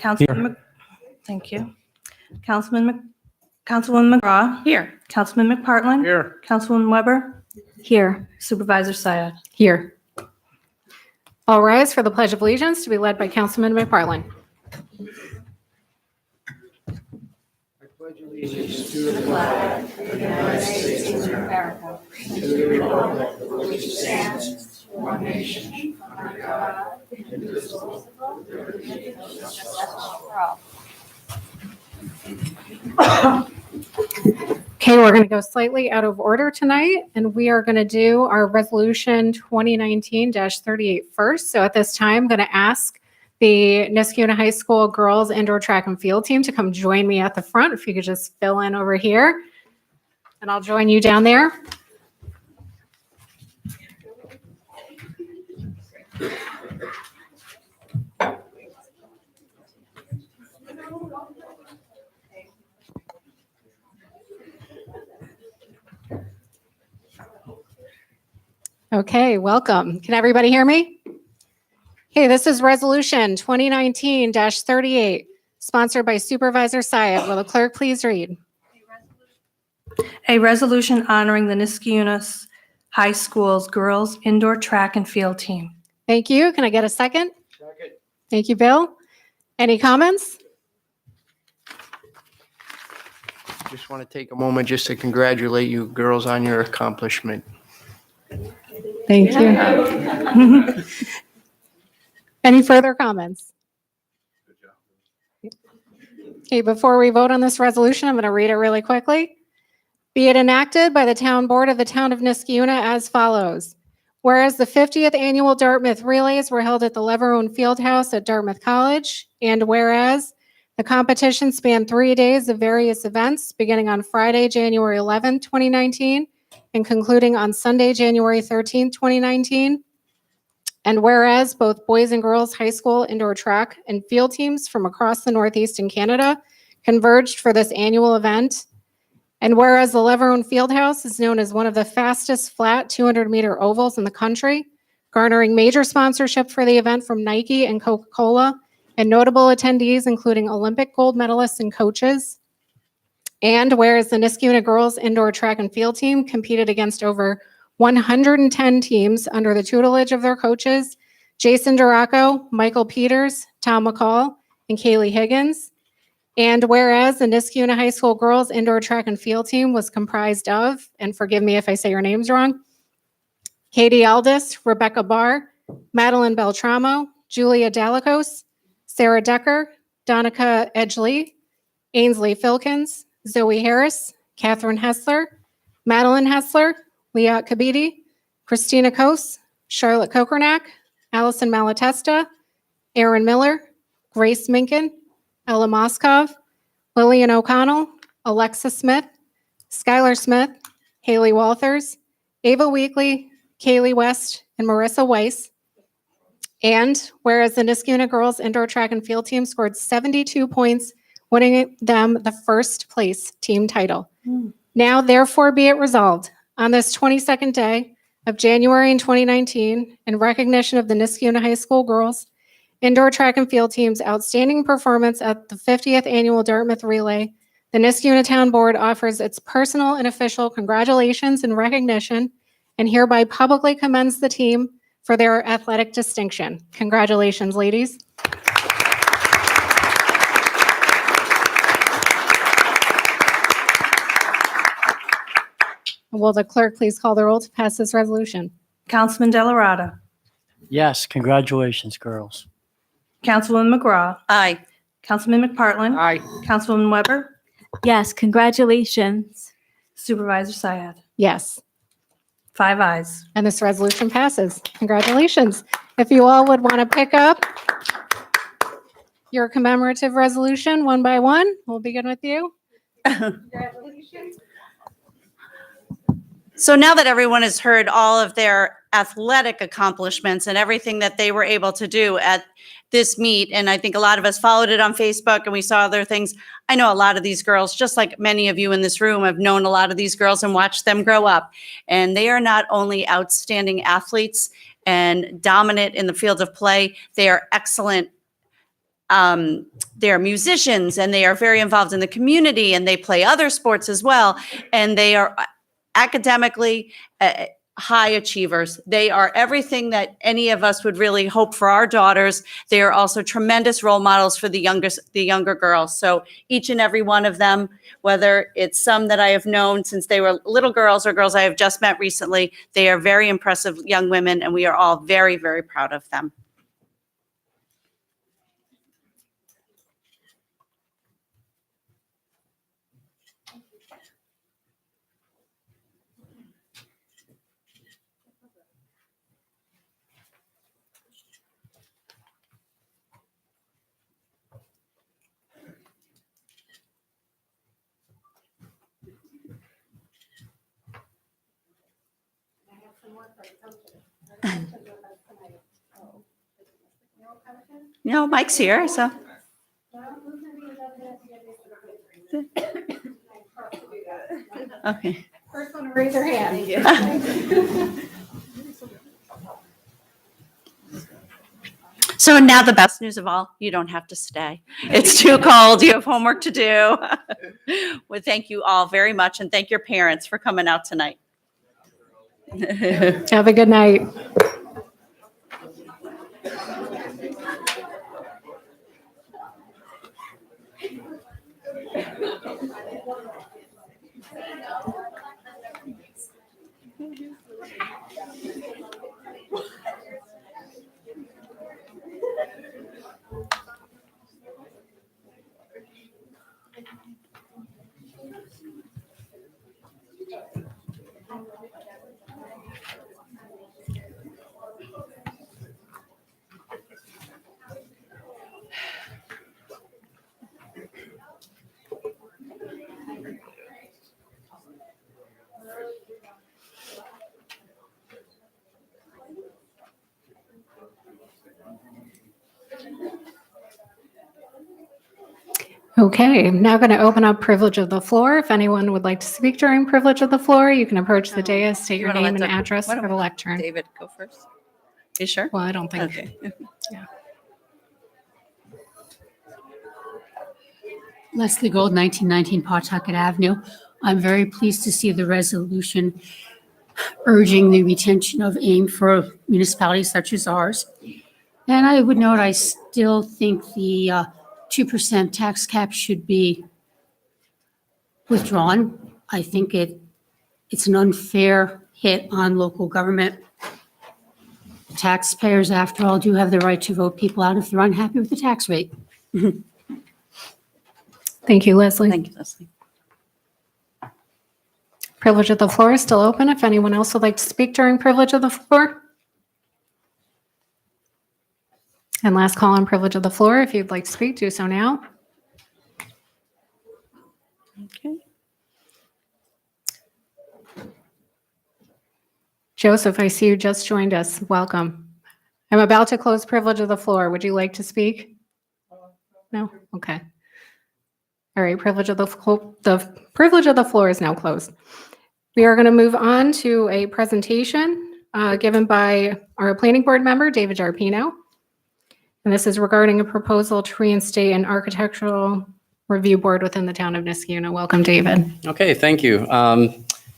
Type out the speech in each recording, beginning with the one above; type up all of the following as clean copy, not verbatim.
Thank you. Councilwoman McGraw. Here. Councilman McPartlin. Here. Councilwoman Weber. Here. Supervisor Syed. Here. All rise for the Pledge of Allegiance to be led by Councilman McPartlin. I pledge allegiance to the flag of the United States of America, and to the republic for which it stands, one nation, under God, indivisible, with liberty and justice for all. Okay, we're going to go slightly out of order tonight, and we are going to do our resolution 2019-38 first. So at this time, I'm going to ask the Niskayuna High School girls indoor track and field team to come join me at the front. If you could just fill in over here, and I'll join you down there. Okay, welcome. Can everybody hear me? Okay, this is resolution 2019-38, sponsored by Supervisor Syed. Will the clerk please read? A resolution honoring the Niskayuna High School's girls indoor track and field team. Thank you. Can I get a second? Second. Thank you, Bill. Any comments? Just want to take a moment just to congratulate you girls on your accomplishment. Thank you. Any further comments? Okay, before we vote on this resolution, I'm going to read it really quickly. Be it enacted by the Town Board of the Town of Niskayuna as follows. Whereas the 50th Annual Dartmouth Relays were held at the Leverone Fieldhouse at Dartmouth College, and whereas the competition spanned 3 days of various events beginning on Friday, January 11, 2019, and concluding on Sunday, January 13, 2019. And whereas both boys and girls high school indoor track and field teams from across the Northeast and Canada converged for this annual event. And whereas the Leverone Fieldhouse is known as one of the fastest flat 200-meter ovals in the country, garnering major sponsorship for the event from Nike and Coca-Cola, and notable attendees including Olympic gold medalists and coaches. And whereas the Niskayuna girls indoor track and field team competed against over 110 teams under the tutelage of their coaches, Jason Duraco, Michael Peters, Tom McCall, and Kaylee Higgins. And whereas the Niskayuna High School girls indoor track and field team was comprised of, and forgive me if I say your names wrong, Katie Aldis, Rebecca Barr, Madeline Beltramo, Julia Dalacos, Sarah Decker, Donica Edgley, Ainsley Filkins, Zoe Harris, Catherine Hessler, Madeline Hessler, Leah Kabidi, Christina Kos, Charlotte Kokernak, Allison Malatesta, Aaron Miller, Grace Minkin, Ella Moskov, Lillian O'Connell, Alexa Smith, Skylar Smith, Haley Walters, Ava Weekly, Kaylee West, and Marissa Weiss. And whereas the Niskayuna girls indoor track and field team scored 72 points, winning them the first place team title. Now, therefore, be it resolved on this 22nd day of January in 2019, in recognition of the Niskayuna High School girls indoor track and field team's outstanding performance at the 50th Annual Dartmouth Relay, the Niskayuna Town Board offers its personal and official congratulations and recognition, and hereby publicly commends the team for their athletic distinction. Congratulations, ladies. Will the clerk please call the roll to pass this resolution? Councilman Delarada. Yes, congratulations, girls. Councilwoman McGraw. Aye. Councilman McPartlin. Aye. Councilwoman Weber. Yes, congratulations. Supervisor Syed. Yes, 5 ayes. and this resolution passes. Congratulations. If you all would want to pick up your commemorative resolution one by one, we'll begin with you. Congratulations. So now that everyone has heard all of their athletic accomplishments and everything that they were able to do at this meet, and I think a lot of us followed it on Facebook and we saw other things. I know a lot of these girls, just like many of you in this room, have known a lot of these girls and watched them grow up. And they are not only outstanding athletes and dominant in the field of play, they are excellent they're musicians and they are very involved in the community and they play other sports as well. And they are academically high achievers. They are everything that any of us would really hope for our daughters. They are also tremendous role models for the younger girls. So each and every one of them, whether it's some that I have known since they were little girls or girls I have just met recently, they are very impressive young women, and we are all very, very proud of them. No, Mike's here, so. Okay. First one to raise their hand. So now the best news of all, you don't have to stay. It's too cold. You have homework to do. Well, thank you all very much, and thank your parents for coming out tonight. Have a good night. Okay, I'm now going to open up privilege of the floor. If anyone would like to speak during privilege of the floor, you can approach the dais, state You your wanna name let and Doug- address why for don't the lectern. David, go first. You sure? Well, I don't think. Okay. Leslie Gold, 1919 Pawtucket Avenue. I'm very pleased to see the resolution urging the retention of AIM for municipalities such as ours. And I would note, I still think the 2% tax cap should be withdrawn. I think it's an unfair hit on local government. Taxpayers, after all, do have the right to vote people out if they're unhappy with the tax rate. Thank you, Leslie. Thank you, Leslie. Privilege of the floor is still open. If anyone else would like to speak during privilege of the floor. And last call on privilege of the floor. If you'd like to speak, do so now. Okay. Joseph, I see you just joined us. Welcome. I'm about to close privilege of the floor. Would you like to speak? No? Okay. All right, privilege of the privilege of the floor is now closed. We are going to move on to a presentation given by our planning board member, David Jarpino. And this is regarding a proposal to reinstate an architectural review board within the town of Niskayuna. Welcome, David. Okay, thank you.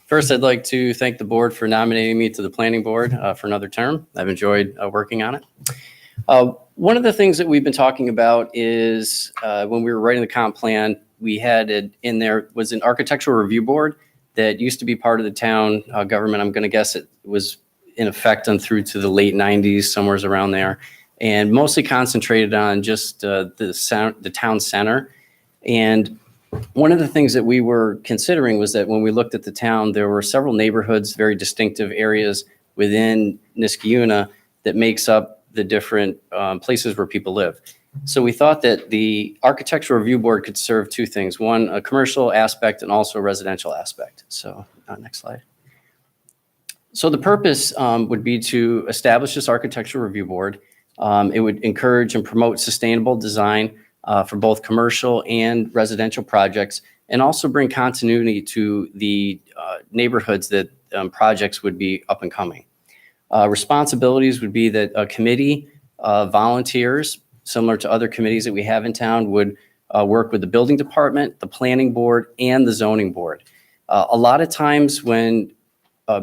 First, I'd like to thank the board for nominating me to the planning board for another term. I've enjoyed working on it. One of the things that we've been talking about is when we were writing the comp plan, we had it in there was an architectural review board that used to be part of the town government. I'm going to guess it was in effect through to the late 90s, somewhere around there, and mostly concentrated on just the town center. And one of the things that we were considering was that when we looked at the town, there were several neighborhoods, very distinctive areas within Niskayuna that makes up the different places where people live. So we thought that the architectural review board could serve two things: one, a commercial aspect, and also a residential aspect. So next slide. So the purpose would be to establish this architectural review board. It would encourage and promote sustainable design for both commercial and residential projects, and also bring continuity to the neighborhoods that projects would be up and coming. Responsibilities would be that a committee of volunteers similar to other committees that we have in town, would work with the building department, the planning board, and the zoning board. A lot of times when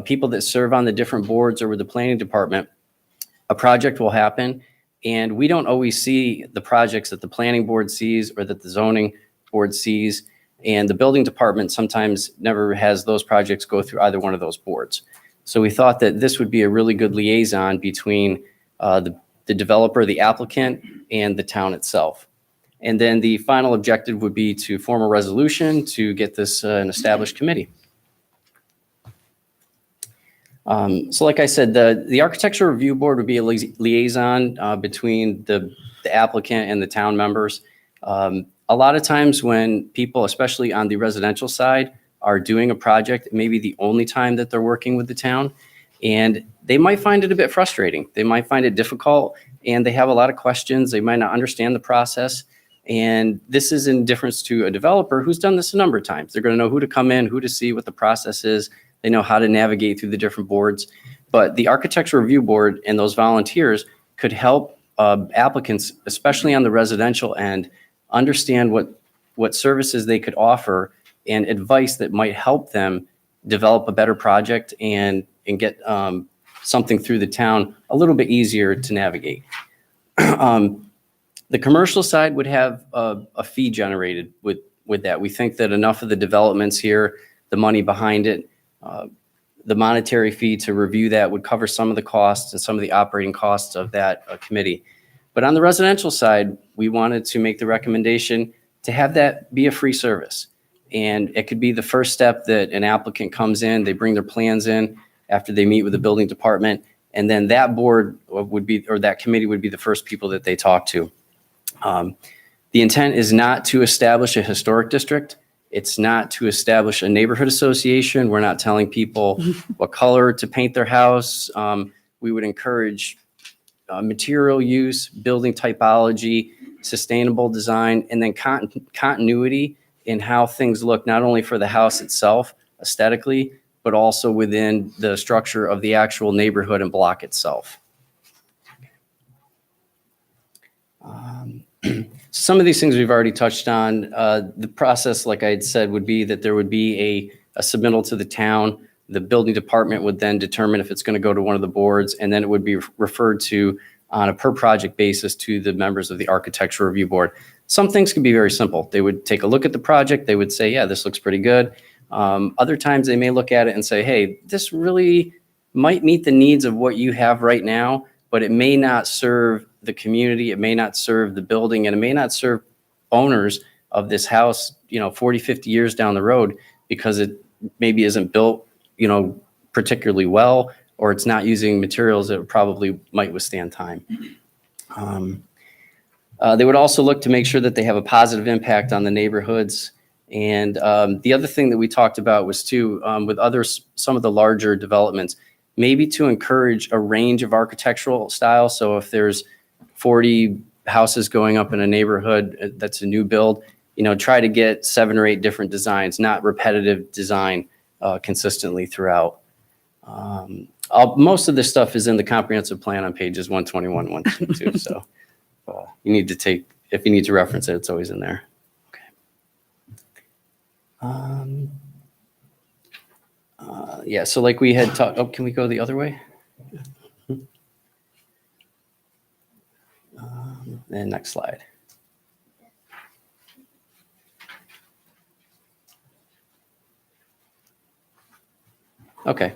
people that serve on the different boards or with the planning department, a project will happen, and we don't always see the projects that the planning board sees or that the zoning board sees, and the building department sometimes never has those projects go through either one of those boards. So we thought that this would be a really good liaison between the developer, the applicant, and the town itself. And then the final objective would be to form a resolution to get this an established committee. So like I said, the Architecture Review Board would be a liaison between the applicant and the town members. A lot of times when people, especially on the residential side, are doing a project, it may be the only time that they're working with the town, and they might find it a bit frustrating. They might find it difficult, and they have a lot of questions. They might not understand the process. And this is in difference to a developer who's done this a number of times. They're going to know who to come in, who to see, what the process is. They know how to navigate through the different boards. But the Architecture Review Board and those volunteers could help applicants, especially on the residential end, understand what services they could offer and advice that might help them develop a better project and get something through the town a little bit easier to navigate. The commercial side would have a fee generated with that. We think that enough of the developments here, the money behind it, the monetary fee to review that would cover some of the costs and some of the operating costs of that committee. But on the residential side, we wanted to make the recommendation to have that be a free service. And it could be the first step that an applicant comes in, they bring their plans in after they meet with the building department, and then that board would be, or that committee would be the first people that they talk to. The intent is not to establish a historic district. It's not to establish a neighborhood association. We're not telling people what color to paint their house. We would encourage material use, building typology, sustainable design, and then continuity in how things look, not only for the house itself aesthetically, but also within the structure of the actual neighborhood and block itself. Some of these things we've already touched on. The process, like I had said, would be that there would be a submittal to the town. The building department would then determine if it's going to go to one of the boards, and then it would be referred to on a per project basis to the members of the Architecture Review Board. Some things can be very simple. They would take a look at the project. They would say, yeah, this looks pretty good. Other times they may look at it and say, hey, this really might meet the needs of what you have right now, but it may not serve the community, it may not serve the building, and it may not serve owners of this house, 40, 50 years down the road, because it maybe isn't built, particularly well, or it's not using materials that probably might withstand time. They would also look to make sure that they have a positive impact on the neighborhoods. And the other thing that we talked about was too, with some of the larger developments, maybe to encourage a range of architectural styles. So if there's 40 houses going up in a neighborhood that's a new build, try to get 7 or 8 different designs, not repetitive design consistently throughout. Most of this stuff is in the comprehensive plan on pages 121, 122. So you need to take, if you need to reference it, it's always in there. Okay. Yeah, so like we had talked, can we go the other way? And next slide. Okay.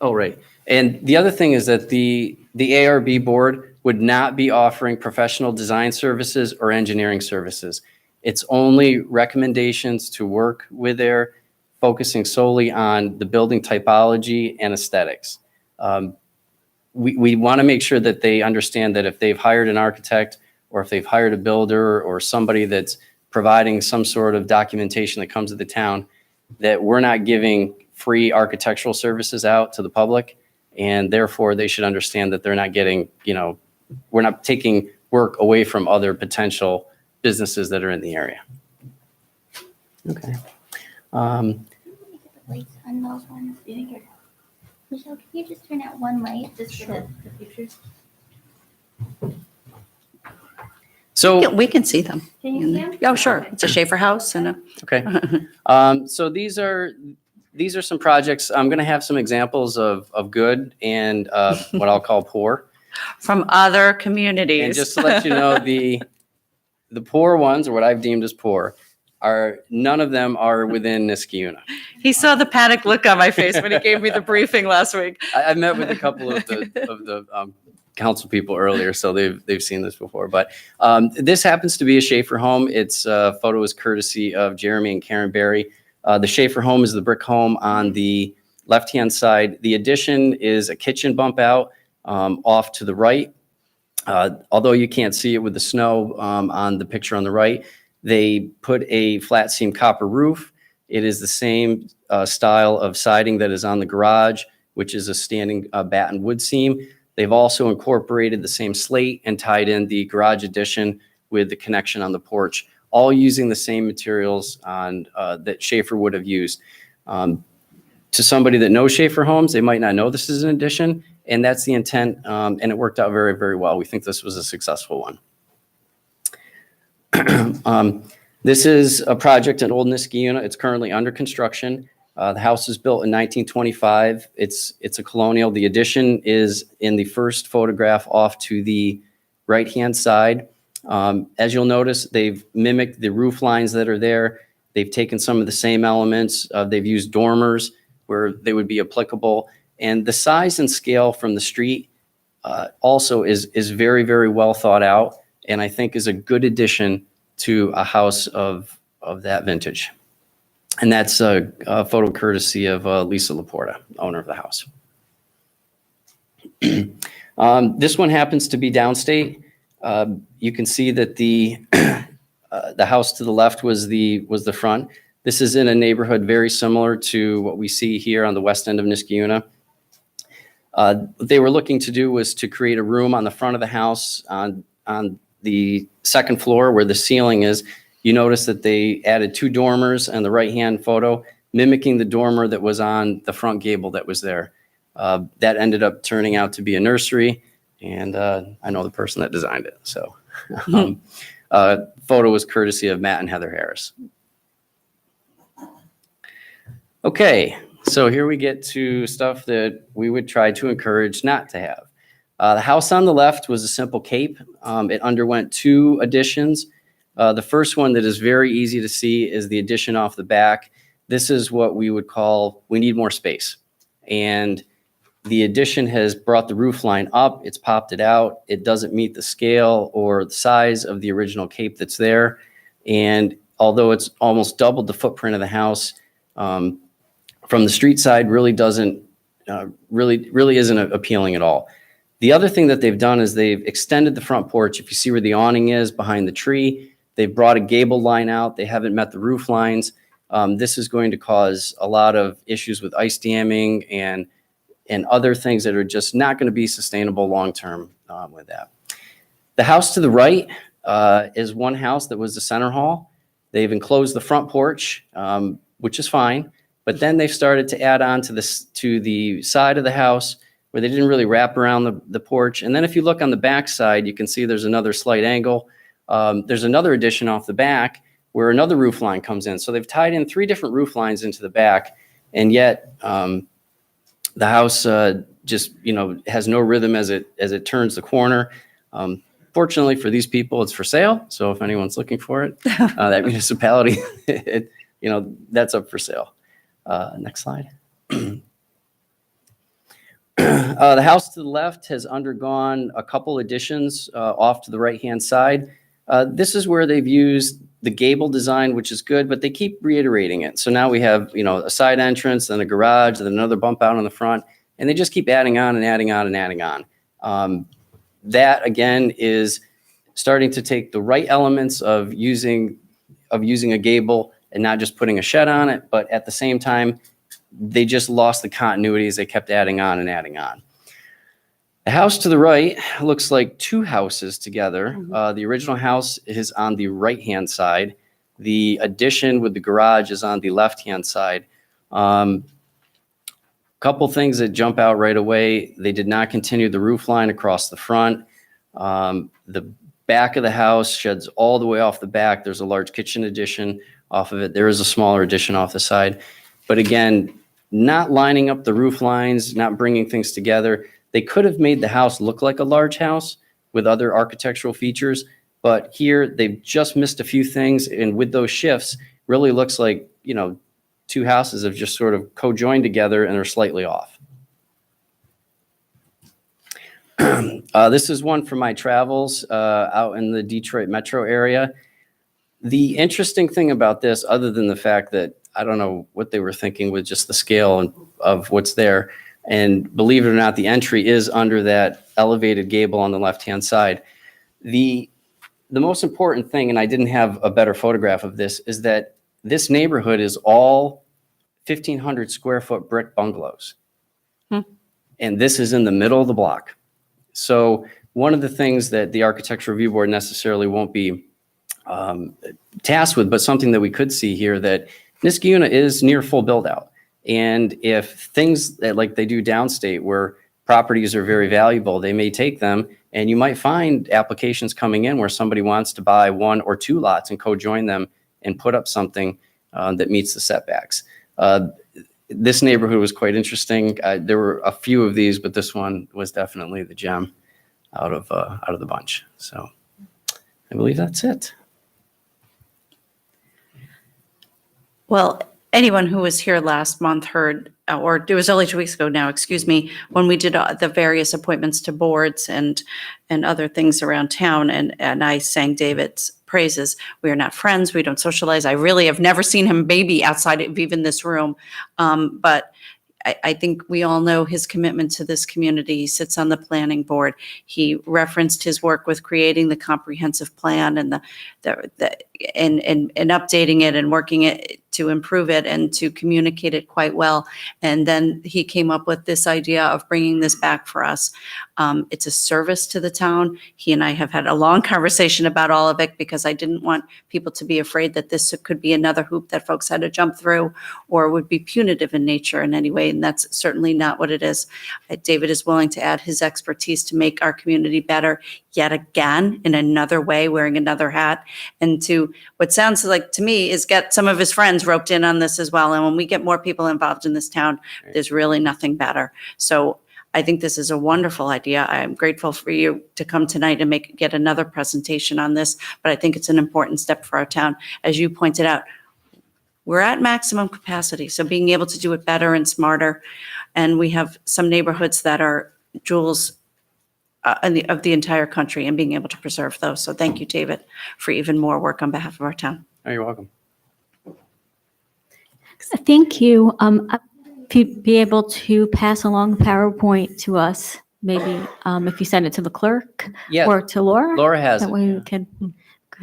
Oh, right. And the other thing is that the ARB board would not be offering professional design services or engineering services. It's only recommendations to work with there, focusing solely on the building typology and aesthetics. We want to make sure that they understand that if they've hired an architect or if they've hired a builder or somebody that's providing some sort of documentation that comes to the town, that we're not giving free architectural services out to the public, and therefore they should understand that they're not getting, we're not taking work away from other potential businesses that are in the area. Okay. lights on those ones? Do you think you're, Michelle, can you just turn out one light just for the pictures? So. Yeah, we can see them. Can you see them? Oh, sure. It's a Schaefer house and a. Okay. So these are some projects. I'm going to have some examples of good and what I'll call poor. From other communities. And just to let you know, the poor ones, or what I've deemed as poor, none of them are within Niskayuna. He saw the panic look on my face when he gave me the briefing last week. I met with a couple of the council people earlier, so they've seen this before. But this happens to be a Schaefer home. Its photo is courtesy of Jeremy and Karen Berry. The Schaefer home is the brick home on the left-hand side. The addition is a kitchen bump out off to the right. Although you can't see it with the snow on the picture on the right, they put a flat seam copper roof. It is the same style of siding that is on the garage, which is a standing batten wood seam. They've also incorporated the same slate and tied in the garage addition with the connection on the porch, all using the same materials that Schaefer would have used. To somebody that knows Schaefer homes, they might not know this is an addition, and that's the intent, and it worked out very, very well. We think this was a successful one. This is a project in Old Niskayuna. It's currently under construction. The house was built in 1925. It's a colonial. The addition is in the first photograph off to the right-hand side. As you'll notice, they've mimicked the roof lines that are there. They've taken some of the same elements. They've used dormers where they would be applicable. And the size and scale from the street also is very, very well thought out, and I think is a good addition to a house of that vintage. And that's a photo courtesy of Lisa Laporta, owner of the house. This one happens to be downstate. You can see that the house to the left was the front. This is in a neighborhood very similar to what we see here on the west end of Niskayuna. What they were looking to do was to create a room on the front of the house on the second floor where the ceiling is. You notice that they added 2 dormers on the right-hand photo, mimicking the dormer that was on the front gable that was there. That ended up turning out to be a nursery, and I know the person that designed it. So photo was courtesy of Matt and Heather Harris. Okay, so here we get to stuff that we would try to encourage not to have. The house on the left was a simple cape. It underwent 2 additions. The first one that is very easy to see is the addition off the back. This is what we would call, we need more space. And the addition has brought the roof line up. It's popped it out. It doesn't meet the scale or the size of the original cape that's there. And although it's almost doubled the footprint of the house, from the street side really doesn't, really isn't appealing at all. The other thing that they've done is they've extended the front porch. If you see where the awning is behind the tree, they've brought a gable line out. They haven't met the roof lines. This is going to cause a lot of issues with ice damming and other things that are just not going to be sustainable long-term with that. The house to the right is one house that was the center hall. They've enclosed the front porch, which is fine, but then they've started to add on to the side of the house where they didn't really wrap around the porch. And then if you look on the back side, you can see there's another slight angle. There's another addition off the back where another roof line comes in. So they've tied in 3 different roof lines into the back, and yet the house just has no rhythm as it turns the corner. Fortunately for these people, it's for sale. So if anyone's looking for it, that municipality, that's up for sale. Next slide. The house to the left has undergone a couple additions off to the right-hand side. This is where they've used the gable design, which is good, but they keep reiterating it. So now we have, a side entrance, then a garage, then another bump out on the front, and they just keep adding on and adding on and adding on. That again is starting to take the right elements of using a gable and not just putting a shed on it, but at the same time, they just lost the continuity as they kept adding on and adding on. The house to the right looks like 2 houses together. The original house is on the right-hand side. The addition with the garage is on the left-hand side. Couple things that jump out right away. They did not continue the roof line across the front. The back of the house sheds all the way off the back. There's a large kitchen addition off of it. There is a smaller addition off the side. But again, not lining up the roof lines, not bringing things together. They could have made the house look like a large house with other architectural features, but here they've just missed a few things. And with those shifts, really looks like, two houses have just sort of co-joined together and are slightly off. This is one from my travels out in the Detroit metro area. The interesting thing about this, other than the fact that I don't know what they were thinking with just the scale of what's there, and believe it or not, the entry is under that elevated gable on the left-hand side. The most important thing, and I didn't have a better photograph of this, is that this neighborhood is all 1,500 square foot brick bungalows. And this is in the middle of the block. So one of the things that the Architecture Review Board necessarily won't be tasked with, but something that we could see here, that Niskayuna is near full build out. And if things that like they do downstate where properties are very valuable, they may take them, and you might find applications coming in where somebody wants to buy 1 or 2 lots and co-join them and put up something that meets the setbacks. This neighborhood was quite interesting. There were a few of these, but this one was definitely the gem out of the bunch. So I believe that's it. Well, anyone who was here last month heard, or it was only 2 weeks ago now, excuse me, when we did the various appointments to boards and other things around town, and I sang David's praises. We are not friends. We don't socialize. I really have never seen him maybe outside of even this room. But I think we all know his commitment to this community. He sits on the planning board. He referenced his work with creating the comprehensive plan and and updating it and working it to improve it and to communicate it quite well. And then he came up with this idea of bringing this back for us. It's a service to the town. He and I have had a long conversation about all of it because I didn't want people to be afraid that this could be another hoop that folks had to jump through or would be punitive in nature in any way. And that's certainly not what it is. David is willing to add his expertise to make our community better yet again in another way, wearing another hat, and to what sounds like to me is get some of his friends roped in on this as well. And when we get more people involved in this town, there's really nothing better. So I think this is a wonderful idea. I'm grateful for you to come tonight and get another presentation on this, but I think it's an important step for our town. As you pointed out, we're at maximum capacity, so being able to do it better and smarter. And we have some neighborhoods that are jewels of the entire country and being able to preserve those. So thank you, David, for even more work on behalf of our town. Oh, you're welcome. Thank you. If you'd be able to pass along the PowerPoint to us, maybe if you send it to the clerk Yeah, or to Laura. Laura has That it. way we can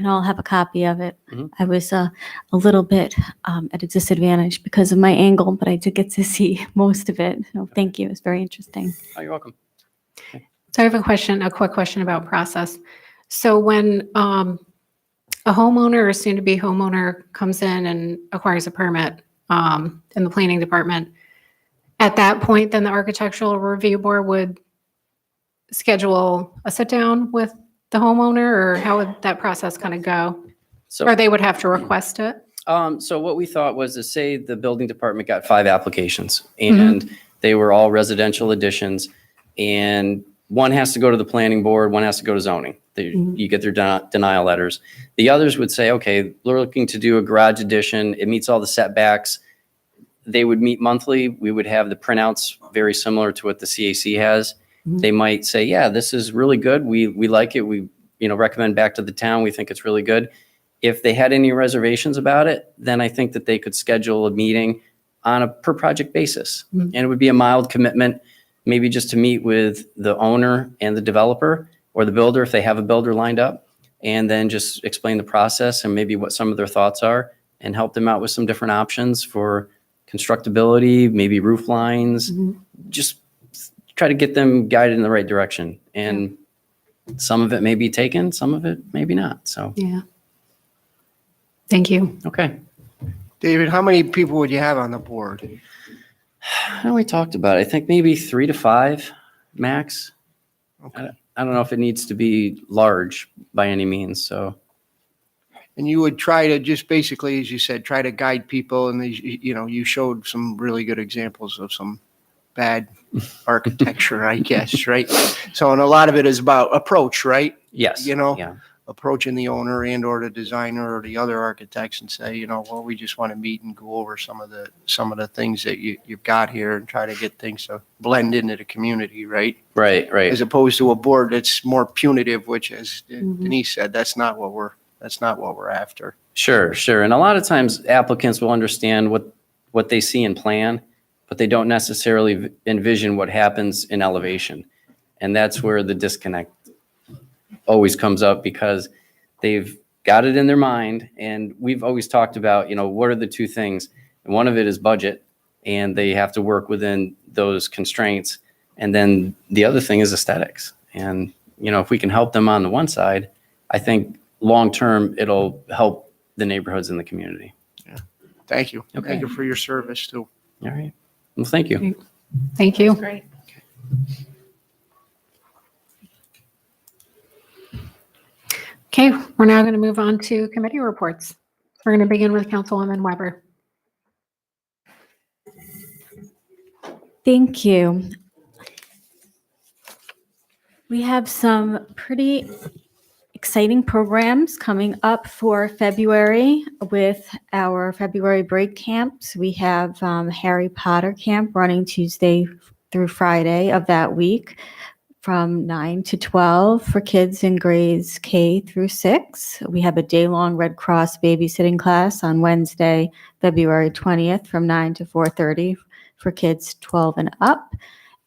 all have a copy of it. Mhm. I was a little bit at a disadvantage because of my angle, but I did get to see most of it. So thank you. It's very interesting. Oh, you're welcome. So I have a quick question about process. So when a homeowner or soon-to-be homeowner comes in and acquires a permit in the planning department, at that point, then the architectural review board would schedule a sit-down with the homeowner, or how would that process kind of go? So Or they would have to request it? So what we thought was to say the building department got 5 applications and they were all residential additions, and one has to go to the planning board, one has to go to zoning. You get their denial letters. The others would say, okay, we're looking to do a garage addition. It meets all the setbacks. They would meet monthly. We would have the printouts very similar to what the CAC has. They might say, yeah, this is really good. We like it. We recommend back to the town. We think it's really good. If they had any reservations about it, then I think that they could schedule a meeting on a per project basis. And it would be a mild commitment, maybe just to meet with the owner and the developer or the builder if they have a builder lined up, and then just explain the process and maybe what some of their thoughts are and help them out with some different options for constructability, maybe roof lines, just try to get them guided in the right direction. And some of it may be taken, some of it maybe not. So, Yeah. Thank you. okay. David, how many people would you have on the board? How we talked about it, I think maybe 3 to 5 max. Okay. I don't know if it needs to be large by any means, so. And you would try to just basically, as you said, try to guide people, and you showed some really good examples of some bad architecture, I guess, right? So, and a lot of it is about approach, right? Yes. You know? Yeah. Approaching the owner and or the designer or the other architects and say, well, we just want to meet and go over some of the things that you've got here and try to get things to blend into the community, right? Right, right. As opposed to a board that's more punitive, which, as Denise said, that's not what we're after. Sure, sure. And a lot of times applicants will understand what they see in plan, but they don't necessarily envision what happens in elevation. And that's where the disconnect always comes up, because they've got it in their mind. And we've always talked about, what are the two things? And one of it is budget, and they have to work within those constraints. And then the other thing is aesthetics. And, if we can help them on the one side, I think long-term, it'll help the neighborhoods in the community. Thank you. Okay. Thank you for your service too. All right. Well, thank you. Thank you. Great. Okay, we're now going to move on to committee reports. We're going to begin with Councilwoman Weber. Thank you. We have some pretty exciting programs coming up for February with our February break camps. We have Harry Potter camp running Tuesday through Friday of that week from 9 to 12 for kids in grades K through 6. We have a day-long Red Cross babysitting class on Wednesday, February 20th from 9 to 4:30 for kids 12 and up.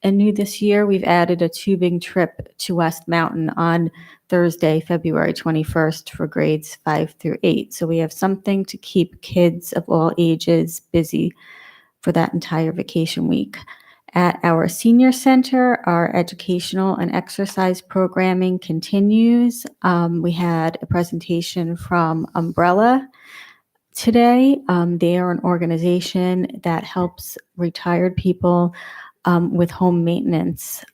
And new this year, we've added a tubing trip to West Mountain on Thursday, February 21st for grades 5 through 8. So we have something to keep kids of all ages busy for that entire vacation week. At our senior center, our educational and exercise programming continues. We had a presentation from Umbrella today. They are an organization that helps retired people with home maintenance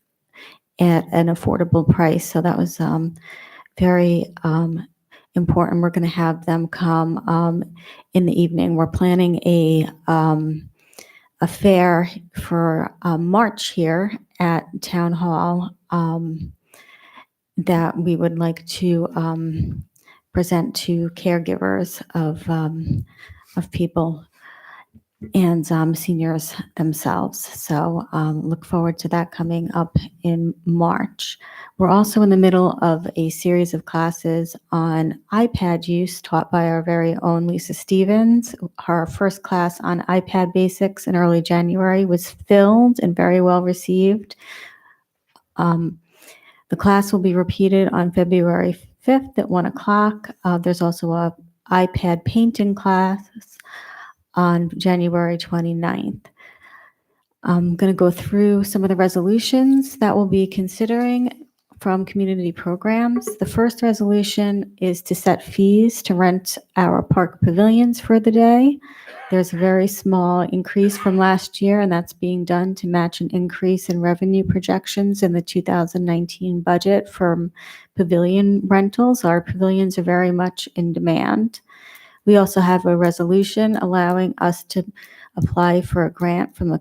at an affordable price. So that was very important. We're going to have them come in the evening. We're planning a fair for March here at Town Hall that we would like to present to caregivers of people and seniors themselves. So look forward to that coming up in March. We're also in the middle of a series of classes on iPad use taught by our very own Lisa Stevens. Her first class on iPad basics in early January was filled and very well received. The class will be repeated on February 5th at 1 o'clock. There's also a iPad painting class on January 29th. I'm going to go through some of the resolutions that we'll be considering from community programs. The first resolution is to set fees to rent our park pavilions for the day. There's a very small increase from last year, and that's being done to match an increase in revenue projections in the 2019 budget for pavilion rentals. Our pavilions are very much in demand. We also have a resolution allowing us to apply for a grant from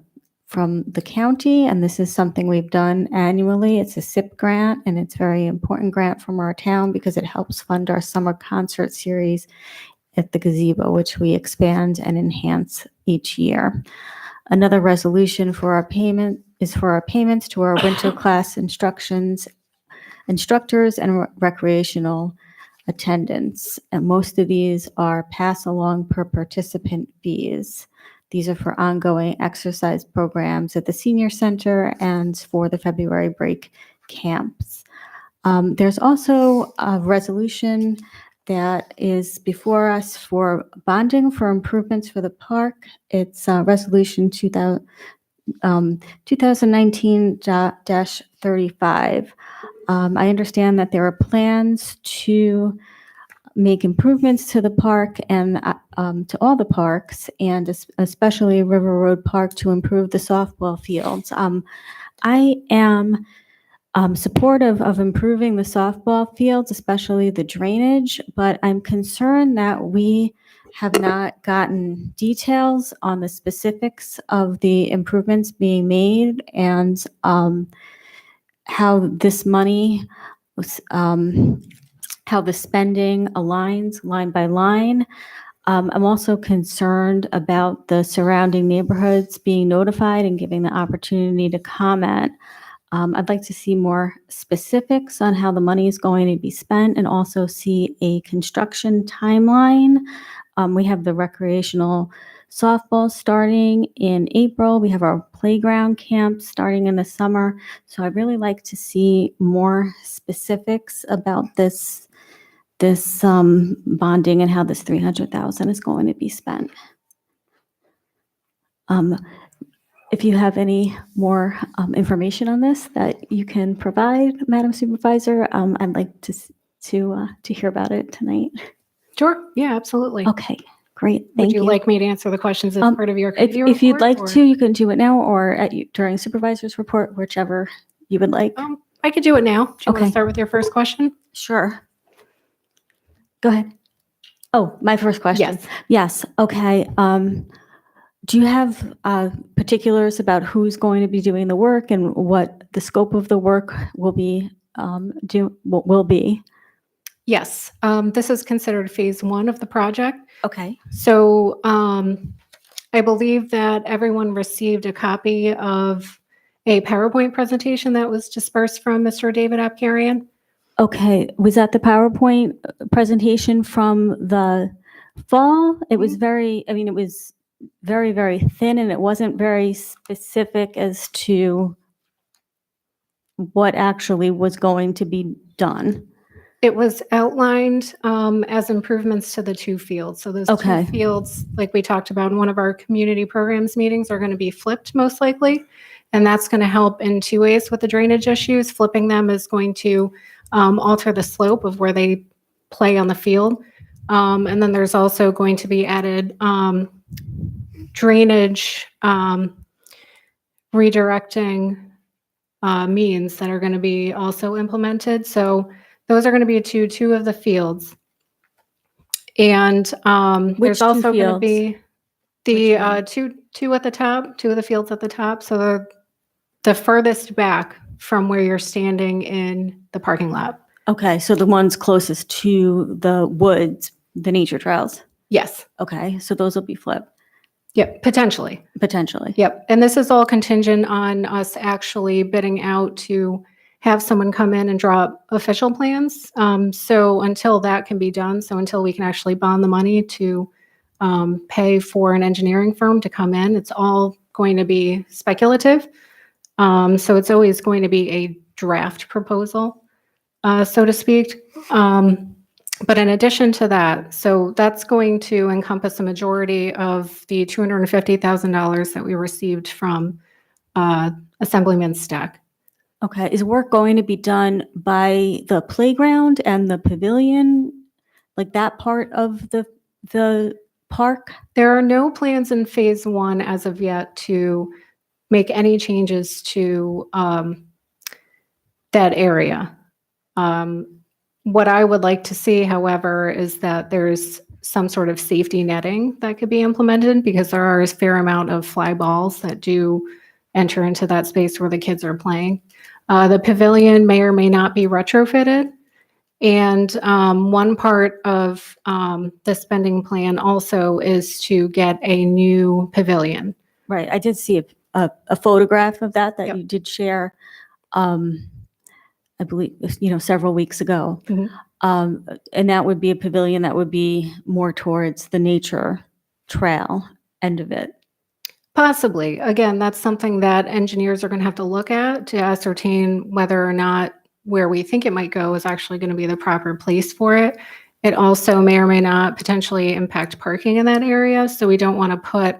the county, and this is something we've done annually. It's a SIP grant, and it's a very important grant from our town because it helps fund our summer concert series at the gazebo, which we expand and enhance each year. Another resolution for our payment is for our payments to our winter class instructors and recreational attendants. And most of these are pass along per participant fees. These are for ongoing exercise programs at the senior center and for the February break camps. There's also a resolution that is before us for bonding for improvements for the park. It's resolution 2019-35. I understand that there are plans to make improvements to the park and to all the parks, and especially River Road Park to improve the softball fields. I am supportive of improving the softball fields, especially the drainage, but I'm concerned that we have not gotten details on the specifics of the improvements being made and how this money was, how the spending aligns line by line. I'm also concerned about the surrounding neighborhoods being notified and giving the opportunity to comment. I'd like to see more specifics on how the money is going to be spent and also see a construction timeline. We have the recreational softball starting in April. We have our playground camp starting in the summer. So I'd really like to see more specifics about this bonding and how this $300,000 is going to be spent. If you have any more information on this that you can provide, Madam Supervisor, I'd like to hear about it tonight. Sure, yeah, absolutely. Okay, great. Would Thank you you. like me to answer the questions as part of your If committee if you'd report, like or- to, you can do it now or during supervisor's report, whichever you would like. I could do it now. Do you want Okay. to start with your first question? Sure. Go ahead. Oh, my first question. Yes. Yes, okay. Do you have particulars about who's going to be doing the work and what the scope of the work will be, will be? Yes, this is considered phase one of the project. Okay. So I believe that everyone received a copy of a PowerPoint presentation that was dispersed from Mr. David Apkarian. Okay, was that the PowerPoint presentation from the fall? It was it was very, very thin and it wasn't very specific as to what actually was going to be done. It was outlined as improvements to the two fields. So those Okay. two fields, like we talked about in one of our community programs meetings, are going to be flipped most likely. And that's going to help in two ways with the drainage issues. Flipping them is going to alter the slope of where they play on the field. And then there's also going to be added drainage redirecting means that are going to be also implemented. So those are going to be two of the fields. And Which there's two also going to fields? be the two at the top, two of the fields at the top. So the furthest back from where you're standing in the parking lot. Okay, so the ones closest to the woods, the nature trails. Yes. Okay, so those will be flipped, Yep. Potentially. potentially. Yep. And this is all contingent on us actually bidding out to have someone come in and draw up official plans. So until that can be done, so until we can actually bond the money to pay for an engineering firm to come in, it's all going to be speculative. So it's always going to be a draft proposal, so to speak. But in addition to that, so that's going to encompass a majority of the $250,000 that we received from Assemblyman Stack. Okay, is work going to be done by the playground and the pavilion, like that part of the park? There are no plans in phase one as of yet to make any changes to that area. What I would like to see, however, is that there's some sort of safety netting that could be implemented because there are a fair amount of fly balls that do enter into that space where the kids are playing. The pavilion may or may not be retrofitted. And one part of the spending plan also is to get a new pavilion. Right, I did see a photograph of that Yep. you did share, I believe, several weeks ago. Mhm. And that would be a pavilion that would be more towards the nature trail end of it. Possibly. Again, that's something that engineers are going to have to look at to ascertain whether or not where we think it might go is actually going to be the proper place for it. It also may or may not potentially impact parking in that area. So we don't want to put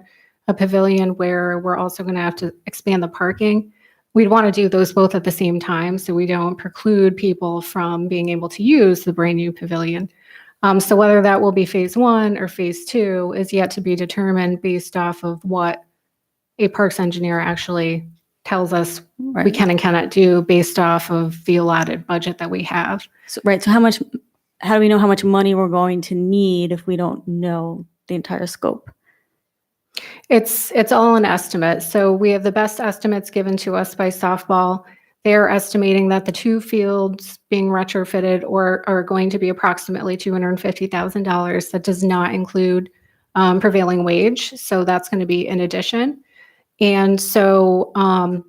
a pavilion where we're also going to have to expand the parking. We'd want to do those both at the same time so we don't preclude people from being able to use the brand new pavilion. So whether that will be phase 1 or phase 2 is yet to be determined based off of what a parks engineer actually tells us we Right. can and cannot do based off of the allotted budget that we have. So, right. So how do we know how much money we're going to need if we don't know the entire scope? It's all an estimate. So we have the best estimates given to us by softball. They're estimating that the 2 fields being retrofitted are going to be approximately $250,000. That does not include prevailing wage. So that's going to be in addition. And so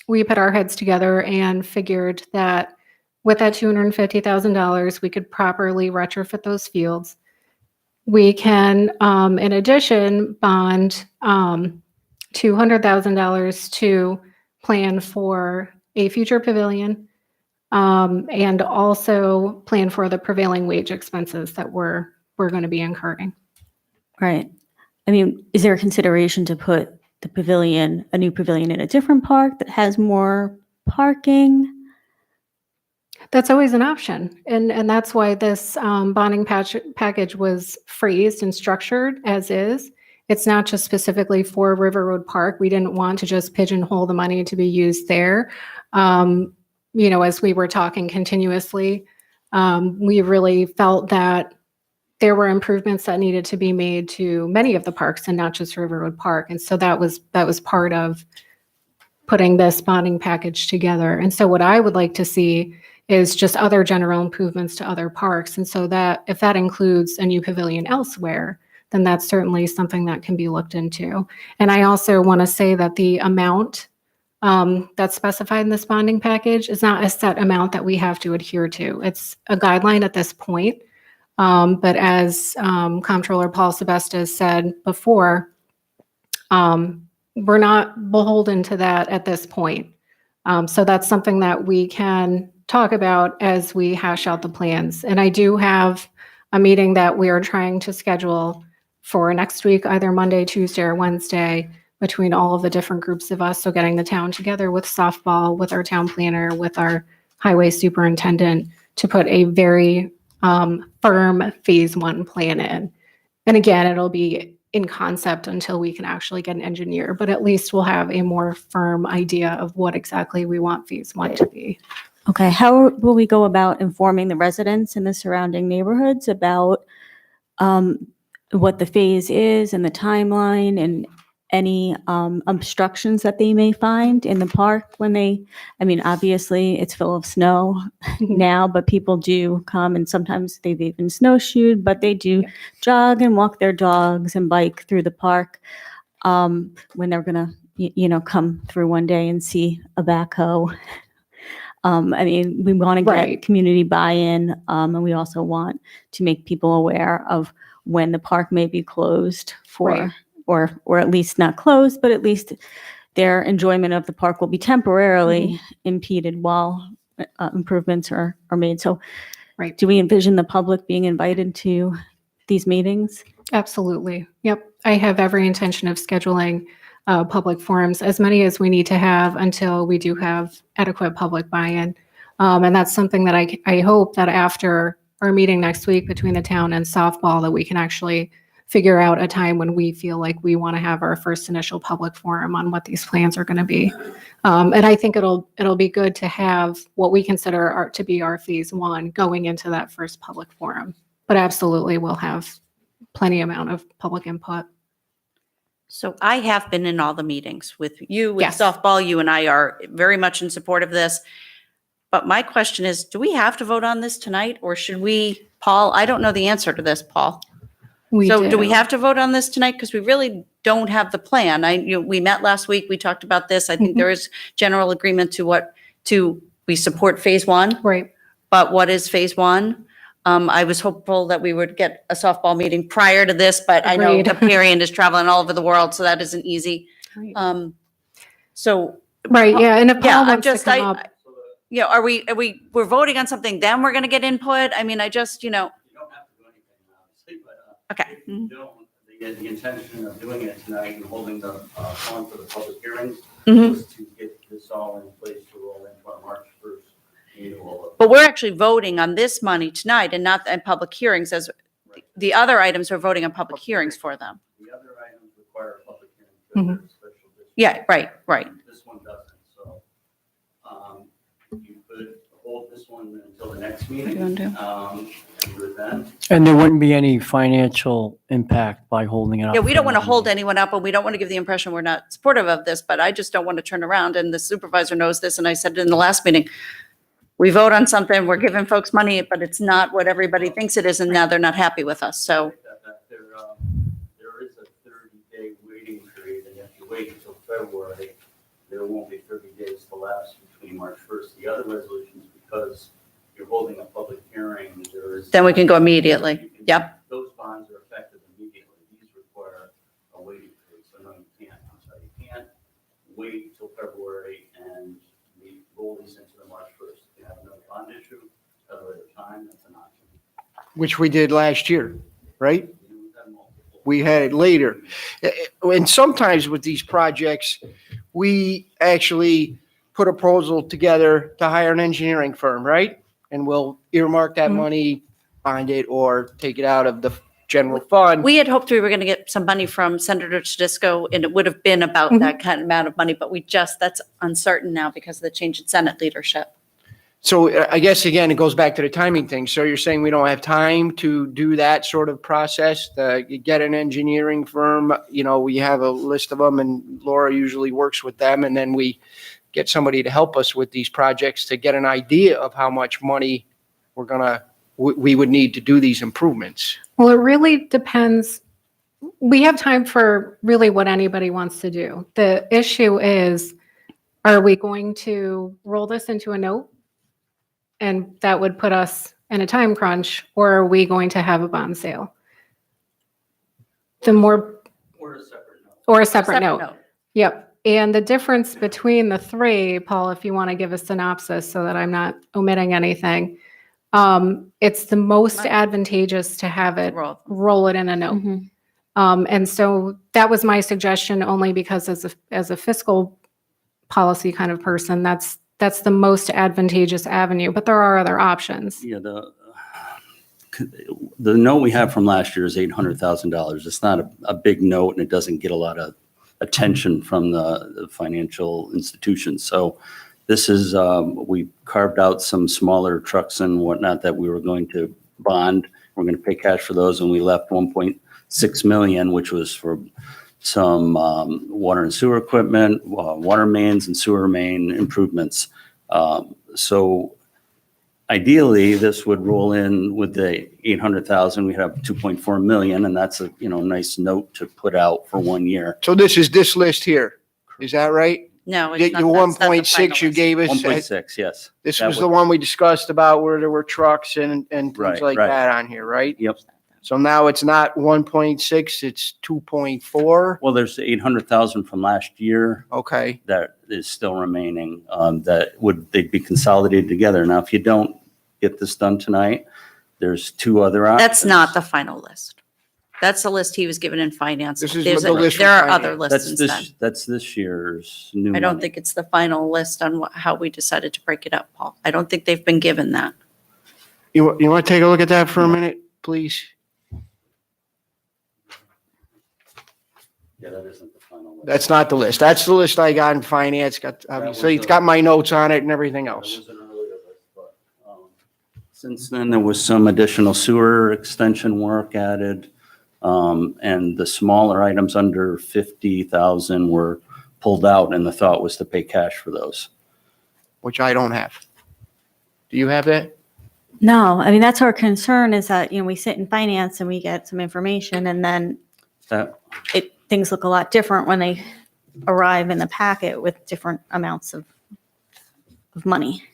we put our heads together and figured that with that $250,000, we could properly retrofit those fields. We can, in addition, bond $200,000 to plan for a future pavilion and also plan for the prevailing wage expenses that we're going to be incurring. Right. I mean, is there a consideration to put the pavilion, a new pavilion in a different park that has more parking? That's always an option. And that's why this bonding package was phrased and structured as is. It's not just specifically for River Road Park. We didn't want to just pigeonhole the money to be used there. As we were talking continuously, we really felt that there were improvements that needed to be made to many of the parks and not just River Road Park. And so that was part of putting this bonding package together. And so what I would like to see is just other general improvements to other parks. And so that if that includes a new pavilion elsewhere, then that's certainly something that can be looked into. And I also want to say that the amount that's specified in this bonding package is not a set amount that we have to adhere to. It's a guideline at this point. But as Comptroller Paul Sebesta said before, we're not beholden to that at this point. So that's something that we can talk about as we hash out the plans. And I do have a meeting that we are trying to schedule for next week, either Monday, Tuesday, or Wednesday, between all of the different groups of us. So getting the town together with softball, with our town planner, with our highway superintendent to put a very firm phase 1 plan in. And again, it'll be in concept until we can actually get an engineer, but at least we'll have a more firm idea of what exactly we want phase 1 to be. Okay, how will we go about informing the residents in the surrounding neighborhoods about what the phase is and the timeline and any obstructions that they may find in the park obviously it's full of snow now, but people do come and sometimes they've even snowshoed, but they do jog and walk their dogs and bike through the park when they're gonna, come through one day and see a backhoe. We want to get Right. community buy-in, and we also want to make people aware of when the park may be closed for, Right. or at least not closed, but at least their enjoyment of the park will be temporarily impeded while improvements are made. So Right. do we envision the public being invited to these meetings? Absolutely. Yep. I have every intention of scheduling public forums, as many as we need to have until we do have adequate public buy-in. And that's something that I hope that after our meeting next week between the town and softball, that we can actually figure out a time when we feel like we want to have our first initial public forum on what these plans are going to be. And I think it'll be good to have what we consider to be our phase 1 going into that first public forum. But absolutely, we'll have plenty amount of public input. So I have been in all the meetings with you, with Yes. softball. You and I are very much in support of this. But my question is, do we have to vote on this tonight or should we, Paul, I don't know the answer to this, Paul. So do we have to vote on this tonight? Because we really don't have the plan. We met last week. We talked about this. I think there is general agreement we support phase 1. Right. But what is phase 1? I was hopeful that we would get a softball meeting prior to this, but I know Agreed. Caparian is traveling all over the world, so that isn't easy. Right. Right. Yeah. And if Yeah, Paul I'm wants to just, come up, we're voting on something, then we're going to get input? I mean, You don't have to do anything, obviously, but okay. the intention of doing it tonight and holding the forum for the public hearings Mhm. was to get this all in place to roll into our March 1st annual But we're actually voting on this money tonight and not in public hearings as the other items we're voting on public hearings for them. The other items require a public hearing. because they're special district. Yeah, right. This one doesn't, so, you could hold this one until the next meeting. you wanna do? And do it then. And there wouldn't be any financial impact by holding it up. Yeah, we for don't want to another hold meeting. anyone up and we don't want to give the impression we're not supportive of this, but I just don't want to turn around and the supervisor knows this and I said it in the last meeting. We vote on something, we're giving folks money, but it's not what everybody thinks it is and now they're not happy with us. So There is a 30-day waiting period, and if you wait until February, there won't be 30 days to lapse between March 1st. The other resolutions, because you're holding a public hearing, there is. then we can go immediately. Yep. Those bonds are effective immediately. These require a waiting period, so no, you can't. I'm sorry, you can't wait until February and roll these into the March 1st. You have another bond issue at a later time, that's an option. Which we did last year, right? We've had multiple. We had it later. And sometimes with these projects, we actually put a proposal together to hire an engineering firm, right? And we'll earmark that Mhm. money, bond it, or take it out of the general fund. We had hoped we were going to get some money from Senator Tedisco and it would have been about that kind of amount of money, but that's uncertain now because of the change in Senate leadership. So I guess, again, it goes back to the timing thing. So you're saying we don't have time to do that sort of process, to get an engineering firm? You know, we have a list of them and Laura usually works with them. And then we get somebody to help us with these projects to get an idea of how much money we would need to do these improvements. Well, it really depends. We have time for really what anybody wants to do. The issue is, are we going to roll this into a note? And that would put us in a time crunch, or are we going to have a bond sale? The more, Or a separate note. or a separate note. Yep. And the difference between the three, Paul, if you want to give a synopsis so that I'm not omitting anything, it's the most advantageous to have it roll it in a note. Mhm. And so that was my suggestion, only because as a fiscal policy kind of person, that's the most advantageous avenue, but there are other options. Yeah, the note we have from last year is $800,000. It's not a big note and it doesn't get a lot of attention from the financial institutions. So this is, we carved out some smaller trucks and whatnot that we were going to bond. We're going to pay cash for those, and we left 1.6 million, which was for some water and sewer equipment, water mains and sewer main improvements. So ideally, this would roll in with the 800,000. We have 2.4 million, and that's a nice note to put out for 1 year. So this is this list here. Is that right? No, Your it's not. That's not the 1.6 you final gave us, 1.6, yes. this That was the one we discussed about where there were trucks and things Right, like right. that on here, right? Yep. So now it's not 1.6, it's 2.4. Well, there's 800,000 from last year Okay. that is still remaining, they'd be consolidated together. Now, if you don't get this done tonight, there's two other options. That's not the final list. That's the list he was given in finance. This is There's the list there from are other finance. lists That's instead. that's this year's new I don't money. think it's the final list on how we decided to break it up, Paul. I don't think they've been given that. You want to take a look at that for a minute, please? Yeah, that isn't the final list. That's not the list. That's the list I got in finance. Obviously, it's got my notes on it and everything That else. was an earlier list, but, since then, there was some additional sewer extension work added. And the smaller items under 50,000 were pulled out, and the thought was to pay cash for those. Which I don't have. Do you have that? No, I mean, that's our concern is that, we sit in finance and we get some information and then That, things look a lot different when they arrive in the packet with different amounts of money.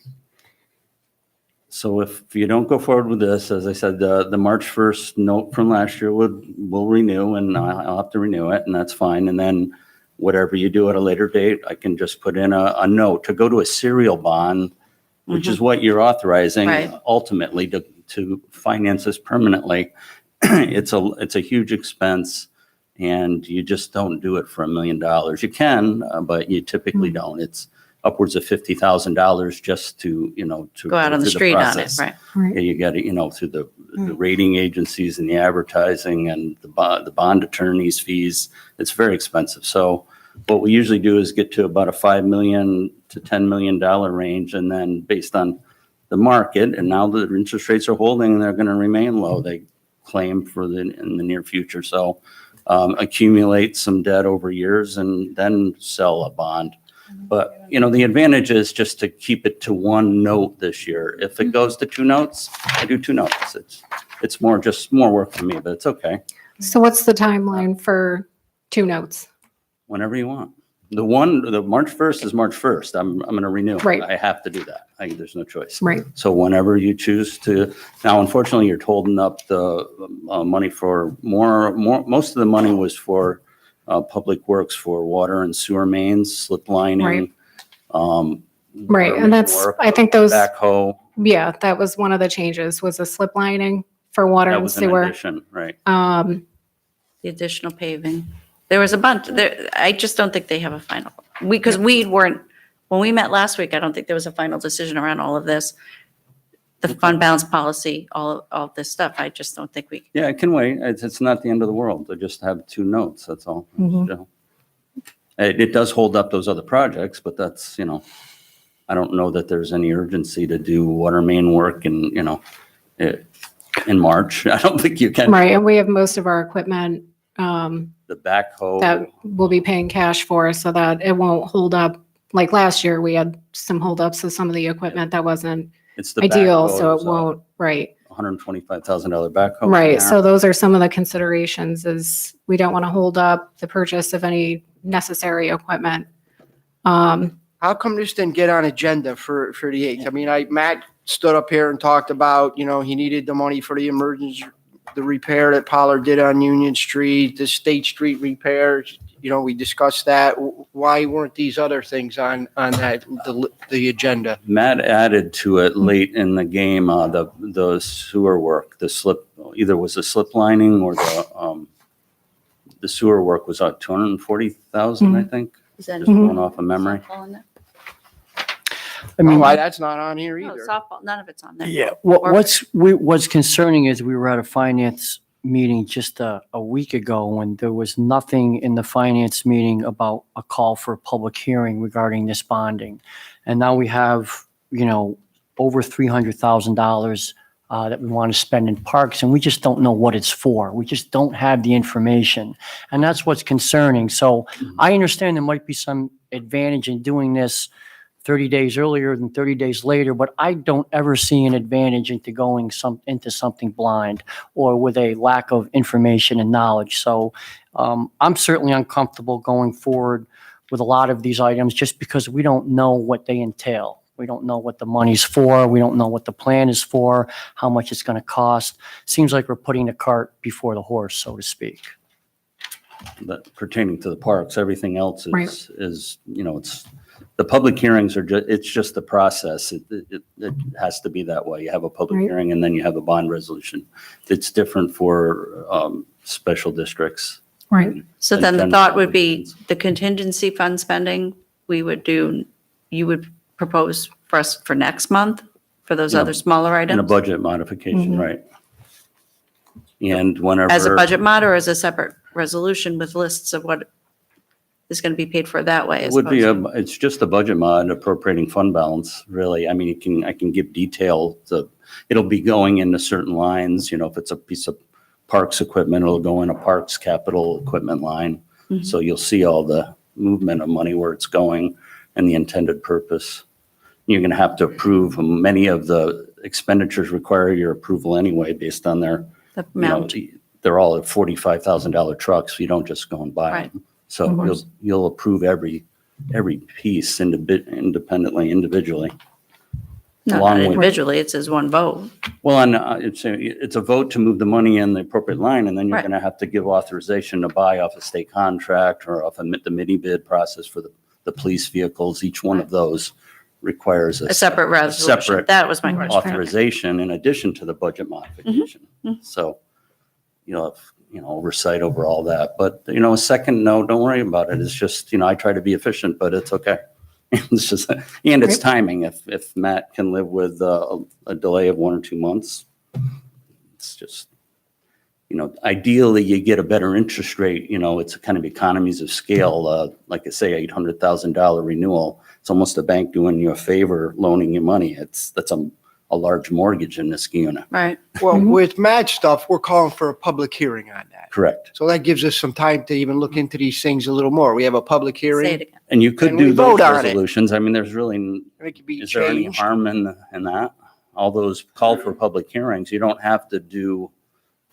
so if you don't go forward with this, as I said, the March 1st note from last year will renew, and I'll have to renew it, and that's fine. And then whatever you do at a later date, I can just put in a note to go to a serial bond, which is what you're authorizing Right. ultimately to finance this permanently. It's a huge expense, and you just don't do it for $1 million. You can, but you typically don't. It's upwards of $50,000 just to, to Go out on the through street on it, process. right? Yeah, you got to, through the rating agencies and the advertising and the bond attorney's fees. It's very expensive. So what we usually do is get to about a $5 million to $10 million range. And then based on the market, and now the interest rates are holding and they're going to remain low, they claim in the near future. So accumulate some debt over years and then sell a bond. But, the advantage is just to keep it to one note this year. If it goes to two notes, I do two notes. It's more work for me, but it's okay. So what's the timeline for 2 notes? Whenever you want. The March 1st is March 1st. I'm going to renew. Right. I have to do that. There's no choice. Right. So whenever you choose to, now unfortunately you're holding up the money for most of the money was for public works for water and sewer mains, slip lining. Right. Right. Right, and I think those, Backhoe, yeah, that was one of the changes, was the slip lining for water that and was an sewer. addition, right? The additional paving. There was a bunch there. I just don't think they have a final. Because when we met last week, I don't think there was a final decision around all of this. The fund balance policy, all of this stuff. I just don't think we. Yeah, it can wait. It's not the end of the world. They just have 2 notes, that's all. Mhm. It does hold up those other projects, but that's, I don't know that there's any urgency to do water main work in March. I don't think you can. Right, and we have most of our equipment The backhoe. that we'll be paying cash for, so that it won't hold up. Like last year, we had some holdups with some of the equipment that wasn't It's the ideal, backhoe. so it It's a won't, right. $125,000 backhoe. Right, there. so those are some of the considerations, is we don't want to hold up the purchase of any necessary equipment. How come this didn't get on agenda for the 8th? I mean, Matt stood up here and talked about, he needed the money for the the repair that Pollard did on Union Street, the State Street repairs. We discussed that. Why weren't these other things on that, the agenda? Matt added to it late in the game, the sewer work, either was the slip lining or the sewer work was at 240,000, I think, Is that just going off of memory. softball in there? I mean, Why that's not on here No, either. softball, none of it's on there. yeah, Or- what's concerning is we were at a finance meeting just a week ago when there was nothing in the finance meeting about a call for a public hearing regarding this bonding. And now we have, over $300,000 that we want to spend in parks, and we just don't know what it's for. We just don't have the information. And that's what's concerning. So I understand there might be some advantage in doing this 30 days earlier than 30 days later, but I don't ever see an advantage into going into something blind or with a lack of information and knowledge. So I'm certainly uncomfortable going forward with a lot of these items just because we don't know what they entail. We don't know what the money's for. We don't know what the plan is for, how much it's going to cost. Seems like we're putting the cart before the horse, so to speak. But pertaining to the parks, everything else Right. is, it's, the public hearings it's just the process. It has to be that way. You have a public Right. hearing and then you have a bond resolution. It's different for special districts. Right. So And then the then thought would be obligations. the contingency fund spending, you would propose for us for next month for those Yeah. other smaller And a items? budget modification, Mhm. right? And whenever. As a budget mod or as a separate resolution with lists of what is going to be paid for that way? It as would be opposed to- it's just a budget mod appropriating fund balance, really. I mean, I can give detail it'll be going into certain lines, if it's a piece of parks equipment, it'll go in a parks capital equipment line. Mhm. So you'll see all the movement of money, where it's going and the intended purpose. You're going to have to approve. Many of the expenditures require your approval anyway, based on their, The amount. they're all at $45,000 trucks. You don't just go and buy Right. them. So Of course. you'll approve every piece independently, individually. No, along not with- individually, it's as one vote. Well, and it's a vote to move the money in the appropriate line, and then you're Right. going to have to give authorization to buy off a state contract or off the mini bid process for the police vehicles. Each one of those requires A separate resolution. separate That was my question. authorization in addition to the budget modification. mhm. So you'll have, oversight over all that. But, a second note, don't worry about it. It's just, I try to be efficient, but it's okay. It's just, and it's timing. If Matt can live with a delay of 1 or 2 months, it's just, ideally you get a better interest rate. It's kind of economies of scale. Like I say, $800,000 renewal. It's almost a bank doing you a favor, loaning you money. That's a large mortgage in Niskayuna. Right. Well, with Matt stuff, we're calling for a public hearing on that. Correct. So that gives us some time to even look into these things a little more. We have a public Say it hearing. again. And you could And we do those vote on it. resolutions. I mean, there's really, And it could be is there any changed. harm in that? All those call for public hearings, you don't have to do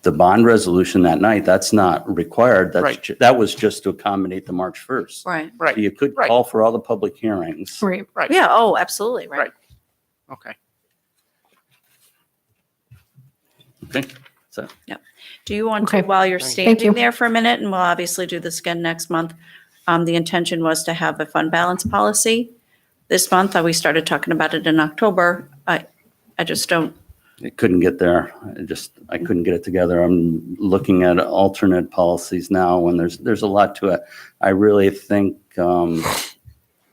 the bond resolution that night. That's not required. Right. That was just to accommodate the March 1st. Right. So Right, you could Right. call for all the public hearings. Right. right. Yeah. Oh, absolutely. Right. Right. Okay. Okay. So Do you want Okay. to, while you're Thank you. standing there for a minute, and we'll obviously do this again next month, the intention was to have a fund balance policy this month. We started talking about it in October. I just don't, it couldn't get there. I couldn't get it together. I'm looking at alternate policies now, and there's a lot to it. I really think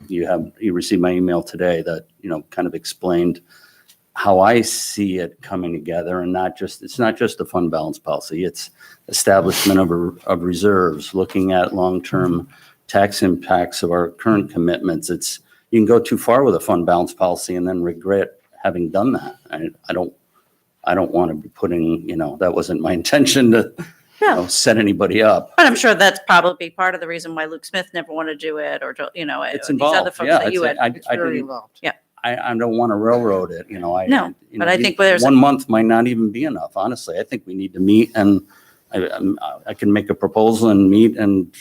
you received my email today that kind of explained how I see it coming together, and it's not just a fund balance policy. It's establishment of reserves, looking at long-term tax impacts of our current commitments. You can go too far with a fund balance policy and then regret having done that. I don't want to be putting, that wasn't my intention to set anybody up. but I'm sure that's probably part of the reason why Luke Smith never wanted to do it, or, It's these other involved. folks Yeah, that you had. It's very involved. I don't want to railroad it, No, but I think there's a- 1 month might not even be enough, honestly. I think we need to meet, and I can make a proposal and meet and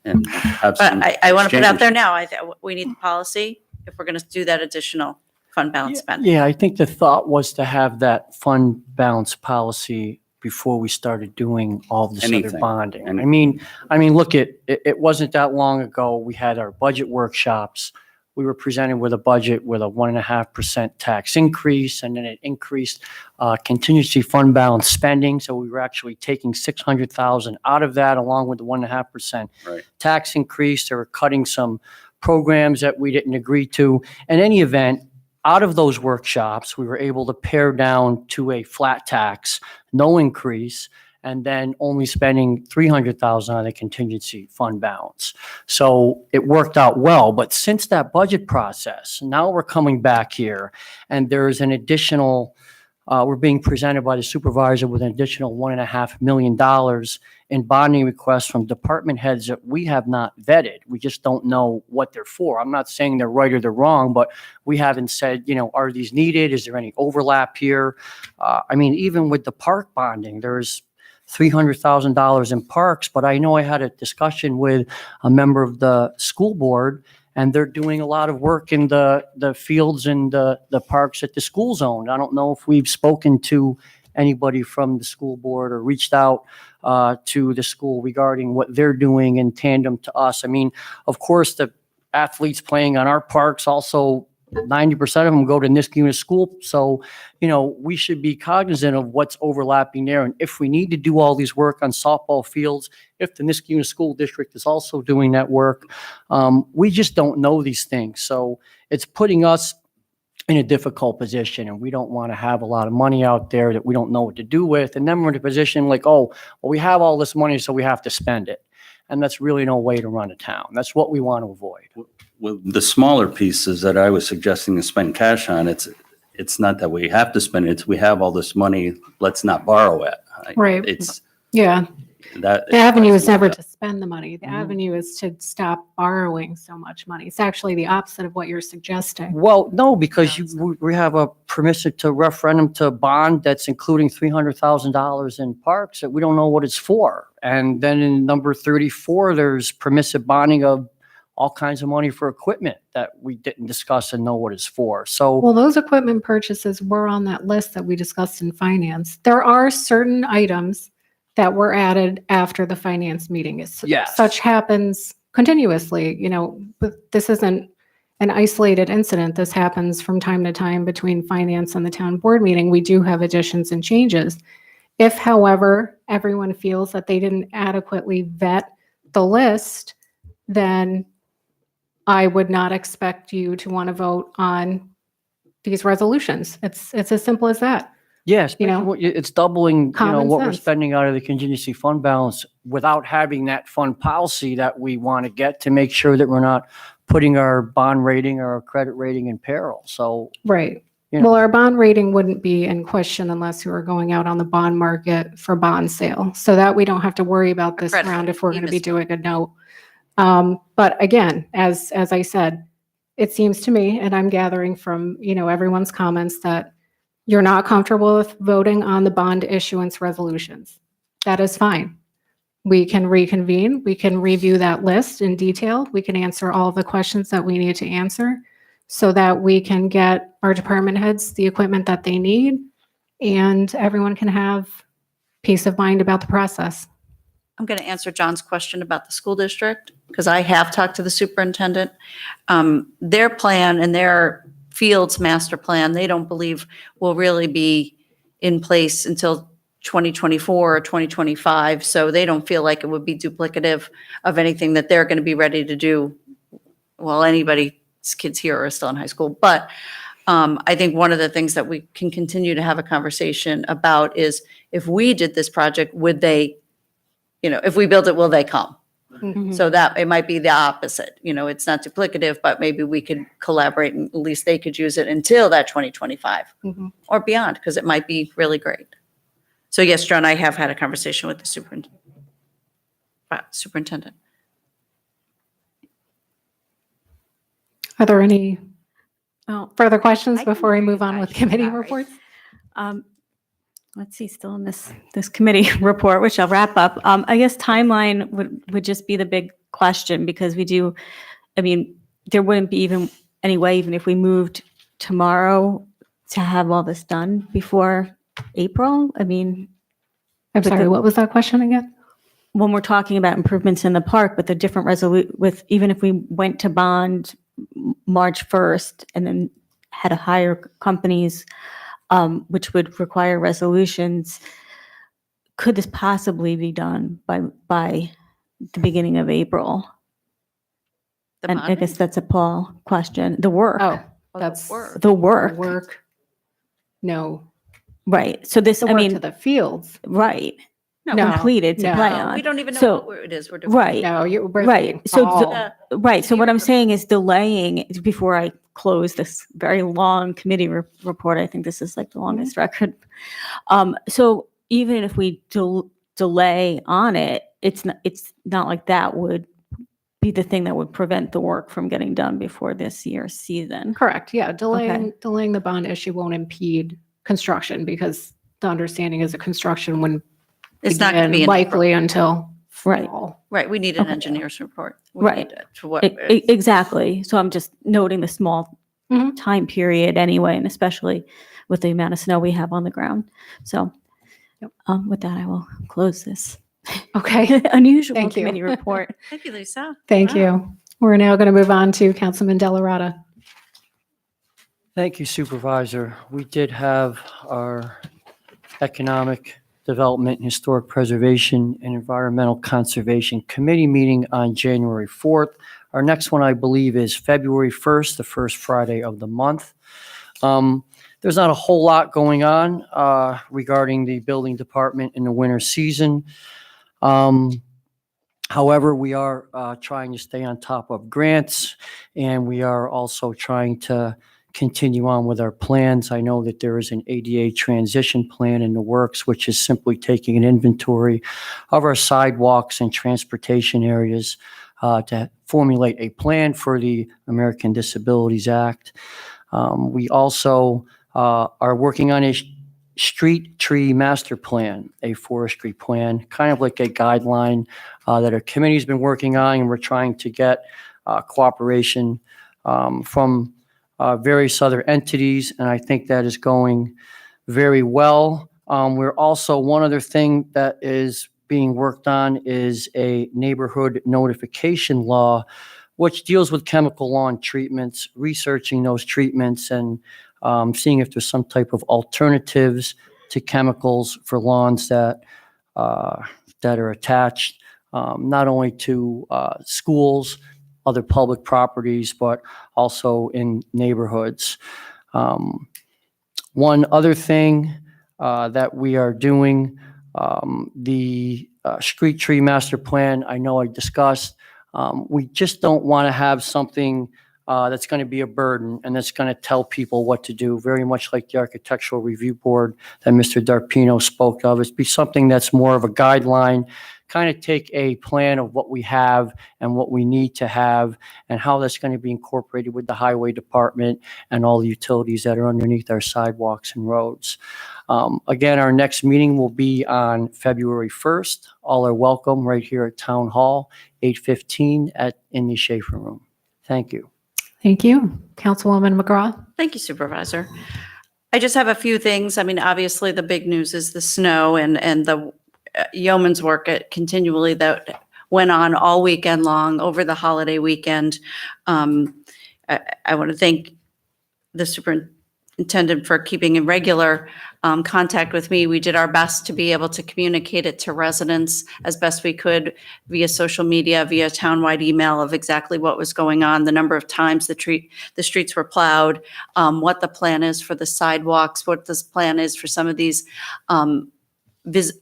have some. But I want to put out exchange. there now, we need the policy if we're going to do that additional fund balance spend. Yeah, I think the thought was to have that fund balance policy before we started doing all this other Anything. bonding. And- I mean, look, it wasn't that long ago, we had our budget workshops. We were presented with a budget with a 1.5% tax increase, and then it increased contingency fund balance spending. So we were actually taking 600,000 out of that along with the 1.5% Right. tax increase. They were cutting some programs that we didn't agree to. In any event, out of those workshops, we were able to pare down to a flat tax, no increase, and then only spending 300,000 on the contingency fund balance. So it worked out well. But since that budget process, now we're coming back here, and there's an additional, we're being presented by the supervisor with an additional $1.5 million in bonding requests from department heads that we have not vetted. We just don't know what they're for. I'm not saying they're right or they're wrong, but we haven't said, are these needed? Is there any overlap here? Even with the park bonding, there's $300,000 in parks, but I know I had a discussion with a member of the school board, and they're doing a lot of work in the fields and the parks that the school's own. I don't know if we've spoken to anybody from the school board or reached out to the school regarding what they're doing in tandem to us. Of course, the athletes playing on our parks also, 90% of them go to Niskayuna School. So, we should be cognizant of what's overlapping there. And if we need to do all these work on softball fields, if the Niskayuna School District is also doing that work, we just don't know these things. So it's putting us in a difficult position, and we don't want to have a lot of money out there that we don't know what to do with. And then we're in a position like, we have all this money, so we have to spend it. And that's really no way to run a town. That's what we want to avoid. With the smaller pieces that I was suggesting to spend cash on, it's not that we have to spend it, it's we have all this money, let's not borrow it. Right. It's Yeah. that. The avenue is never to spend the money. The avenue is to stop borrowing so much money. It's actually the opposite of what you're suggesting. Well, no, because we have a permission to referendum to bond that's including $300,000 in parks that we don't know what it's for. And then in number 34, there's permissive bonding of all kinds of money for equipment that we didn't discuss and know what it's for. So, Well, those equipment purchases were on that list that we discussed in finance. There are certain items that were added after the finance meeting. Yes. Such happens continuously, but this isn't an isolated incident. This happens from time to time between finance and the town board meeting. We do have additions and changes. If, however, everyone feels that they didn't adequately vet the list, then I would not expect you to want to vote on these resolutions. It's as simple as that. Yes, You know, it's doubling, common what we're sense. spending out of the contingency fund balance without having that fund policy that we want to get to make sure that we're not putting our bond rating or our credit rating in peril. So, Right. You know. Well, our bond rating wouldn't be in question unless we were going out on the bond market for bond sale. So that we don't have to worry about this Credit round if we're going to be rating, doing a note. But again, as I said, it seems to me, and I'm gathering from, everyone's comments, that you're not comfortable with voting on the bond issuance resolutions. That is fine. We can reconvene. We can review that list in detail. We can answer all the questions that we need to answer so that we can get our department heads the equipment that they need and everyone can have peace of mind about the process. I'm going to answer John's question about the school district because I have talked to the superintendent. Their plan and their Fields master plan, they don't believe will really be in place until 2024 or 2025. So they don't feel like it would be duplicative of anything that they're going to be ready to do. Well, anybody's kids here are still in high school, but I think one of the things that we can continue to have a conversation about is if we did this project, would they, if we build it, will they come? Mhm. So that it might be the opposite, it's not duplicative, but maybe we could collaborate and at least they could use it until that 2025 Mhm. or beyond, because it might be really great. So yes, John, I have had a conversation with the superintendent. Are there any Well, further questions I can before we hear move you on with guys. committee All right. reports? Let's see, still in this committee report, which I'll wrap up. I guess timeline would just be the big question because there wouldn't be even any way, even if we moved tomorrow to have all this done before April. I'm sorry, what was that question again? When we're talking about improvements in the park with a different even if we went to bond March 1st and then had to hire companies, which would require resolutions, could this possibly be done by the beginning of April? The And I bonding? guess that's a Paul question. The work. Oh, Oh, that's work. The work. work. No, Right. So this, the work to the fields. right. No, Completed to no. play No, on. we don't even know So- what it is we're doing. Right. No, we're Right. thinking So fall. Right. So what I'm Year. saying is delaying before I close this very long committee report. I think this is like the longest record. So even if we delay on it, it's not like that would be the thing that would prevent the work from getting done before this year's season. Correct, yeah, delaying the bond issue won't impede construction because the understanding is that construction wouldn't It's not going to be begin in likely until Right. fall. Right, we need an Okay. engineer's report. We Right. need it to what- Exactly. So I'm just noting the small Mhm. time period anyway, and especially with the amount of snow we have on the ground. So Yep. with that, I will close this Okay, unusual Thank you. committee report. Thank you, Lisa. thank Wow. you. We're now going to move on to Councilman Delarada. Thank you, Supervisor. We did have our Economic Development, Historic Preservation, and Environmental Conservation Committee meeting on January 4th. Our next one, I believe, is February 1st, the first Friday of the month. There's not a whole lot going on regarding the building department in the winter season. However, we are trying to stay on top of grants, and we are also trying to continue on with our plans. I know that there is an ADA transition plan in the works, which is simply taking an inventory of our sidewalks and transportation areas to formulate a plan for the American Disabilities Act. We also are working on a street tree master plan, a forestry plan, kind of like a guideline that our committee's been working on, and we're trying to get cooperation from various other entities, and I think that is going very well. We're also, one other thing that is being worked on is a neighborhood notification law, which deals with chemical lawn treatments, researching those treatments and seeing if there's some type of alternatives to chemicals for lawns that are attached not only to schools, other public properties, but also in neighborhoods. One other thing that we are doing, the street tree master plan, I know I discussed. We just don't want to have something that's going to be a burden and that's going to tell people what to do, very much like the Architectural Review Board that Mr. Darpino spoke of. It's be something that's more of a guideline, kind of take a plan of what we have and what we need to have and how that's going to be incorporated with the highway department and all the utilities that are underneath our sidewalks and roads. Again, our next meeting will be on February 1st. All are welcome right here at Town Hall, 8:15 in the Schaefer Room. Thank you. Thank you. Councilwoman McGraw. Thank you, Supervisor. I just have a few things. I mean, obviously, the big news is the snow and the yeoman's work continually that went on all weekend long over the holiday weekend. I want to thank the superintendent for keeping in regular contact with me. We did our best to be able to communicate it to residents as best we could via social media, via townwide email of exactly what was going on, the number of times the streets were plowed, what the plan is for the sidewalks, what this plan is for some of these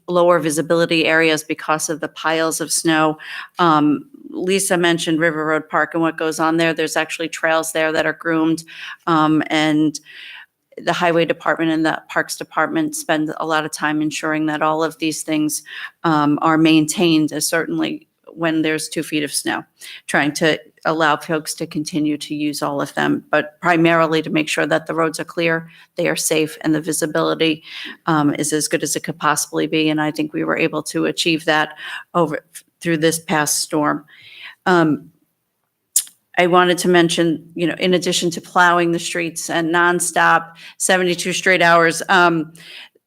lower visibility areas because of the piles of snow. Lisa mentioned River Road Park and what goes on there. There's actually trails there that are groomed, and the highway department and the parks department spend a lot of time ensuring that all of these things are maintained, as certainly when there's 2 feet of snow, trying to allow folks to continue to use all of them, but primarily to make sure that the roads are clear, they are safe, and the visibility is as good as it could possibly be. And I think we were able to achieve that through this past storm. I wanted to mention, in addition to plowing the streets and nonstop 72 straight hours,